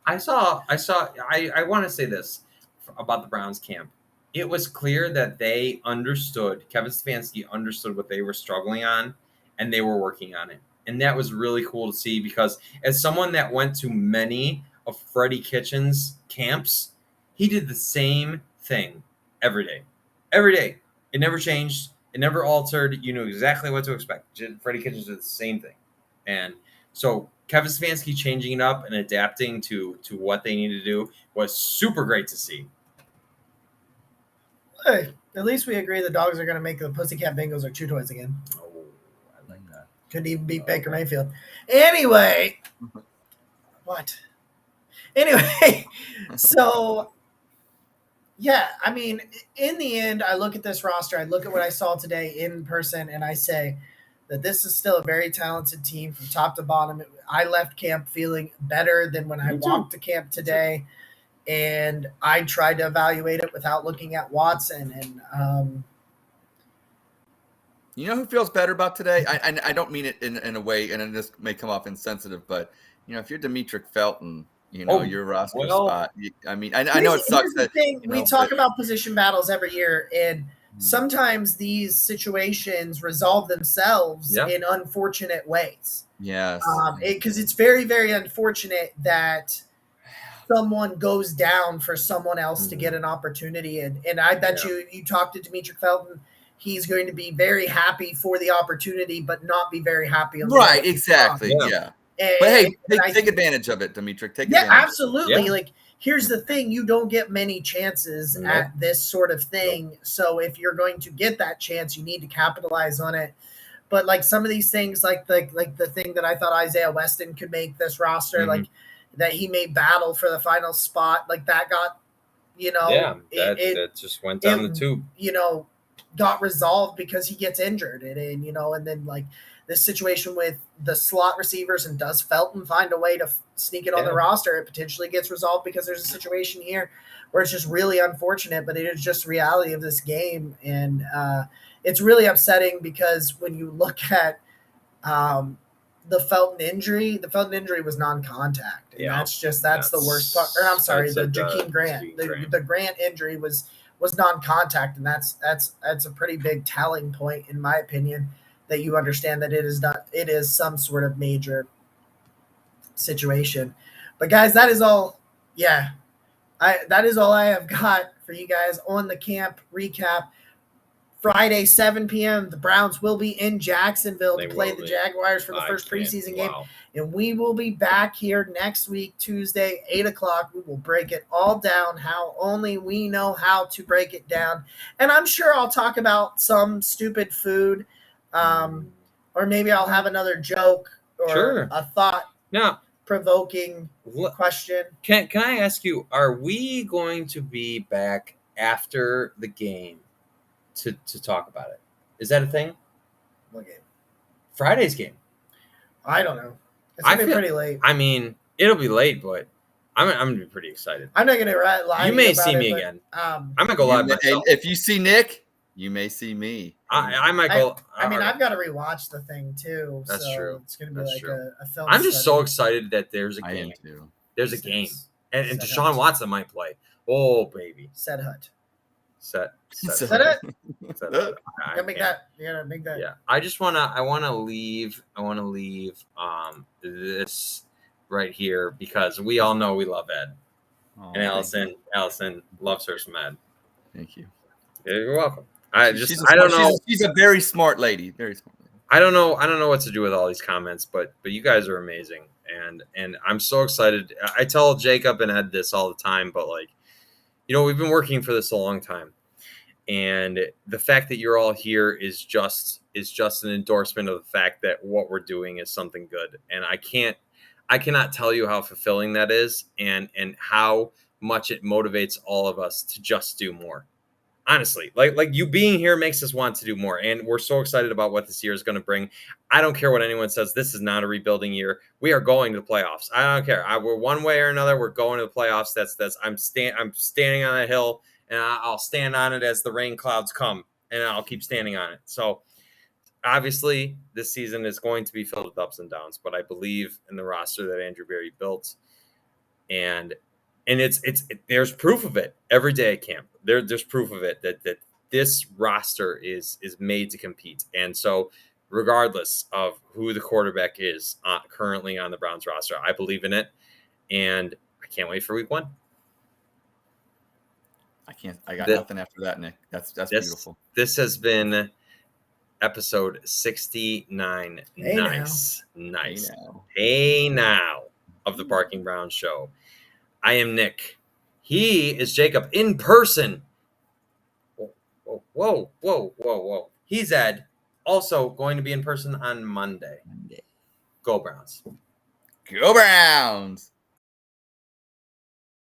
I want to say this about the Browns camp. It was clear that they understood, Kevin Stefanski understood what they were struggling on, and they were working on it. And that was really cool to see because as someone that went to many of Freddie Kitchens' camps, he did the same thing every day. Every day. It never changed. It never altered. You knew exactly what to expect. Freddie Kitchens did the same thing. And so Kevin Stefanski changing it up and adapting to what they needed to do was super great to see.
Hey, at least we agree the dogs are going to make the Pussycat Bengals or Chew Toys again.
Oh, I like that.
Couldn't even beat Baker Mayfield. Anyway, what? Anyway, so, yeah, I mean, in the end, I look at this roster, I look at what I saw today in person, and I say, that this is still a very talented team from top to bottom. I left camp feeling better than when I walked to camp today, and I tried to evaluate it without looking at Watson. And
you know who feels better about today? I don't mean it in a way, and this may come off insensitive, but if you're Demetric Felton, your roster spot. I know it sucks.
We talk about position battles every year, and sometimes these situations resolve themselves in unfortunate ways.
Yes.
Because it's very, very unfortunate that someone goes down for someone else to get an opportunity. And I bet you talk to Demetric Felton, he's going to be very happy for the opportunity, but not be very happy on the
right, exactly. Yeah. But hey, take advantage of it, Demetric. Take advantage.
Absolutely. Like, here's the thing: you don't get many chances at this sort of thing. So if you're going to get that chance, you need to capitalize on it. But like some of these things, like the thing that I thought Isaiah Weston could make this roster, like that he may battle for the final spot, like that got,
that just went down the tube.
Got resolved because he gets injured, and then like this situation with the slot receivers, and does Felton find a way to sneak it on the roster? It potentially gets resolved because there's a situation here where it's just really unfortunate, but it is just reality of this game. And it's really upsetting because when you look at the Felton injury was non-contact. And that's the worst part. Or I'm sorry, the Jakeem Grant. The Grant injury was non-contact, and that's a pretty big telling point, in my opinion, that you understand that it is some sort of major situation. But guys, that is all. Yeah, that is all I have got for you guys on the camp recap. Friday, 7 p.m., the Browns will be in Jacksonville to play the Jaguars for the first preseason game. And we will be back here next week, Tuesday, 8 o'clock. We will break it all down, how only we know how to break it down. And I'm sure I'll talk about some stupid food, or maybe I'll have another joke or a thought-provoking question.
Can I ask you, are we going to be back after the game to talk about it? Is that a thing?
What game?
Friday's game.
I don't know. It's going to be pretty late.
I mean, it'll be late, but I'm going to be pretty excited.
I'm not going to lie.
You may see me again. I'm going to go live myself.
If you see Nick, you may see me.
I might go.
I've got to rewatch the thing too.
That's true.
It's going to be a film.
I'm just so excited that there's a game.
I am too.
There's a game. And Deshaun Watson might play. Oh, baby.
Set it.
You
gotta make that.
Yeah. I just wanna leave this right here because we all know we love Ed. And Allison loves her some Ed.
Thank you.
You're welcome.
I don't know. She's a very smart lady. Very smart lady.
I don't know what to do with all these comments, but you guys are amazing. And I'm so excited. I tell Jacob and Ed this all the time, but we've been working for this a long time. And the fact that you're all here is just an endorsement of the fact that what we're doing is something good. And I cannot tell you how fulfilling that is and how much it motivates all of us to just do more. Honestly, like you being here makes us want to do more. And we're so excited about what this year is going to bring. I don't care what anyone says. This is not a rebuilding year. We are going to the playoffs. I don't care. We're one way or another. We're going to the playoffs. I'm standing on a hill, and I'll stand on it as the rain clouds come, and I'll keep standing on it. So obviously this season is going to be filled with ups and downs, but I believe in the roster that Andrew Berry built, and there's proof of it every day at camp. There's proof of it that this roster is made to compete. And so regardless of who the quarterback is currently on the Browns roster, I believe in it, and I can't wait for week 1.
I got nothing after that, Nick. That's beautiful.
This has been episode 69. Nice. Hey now of the Barking Brown Show. I am Nick. He is Jacob in person. Whoa. He's Ed. Also going to be in person on Monday. Go Browns.
Go Browns.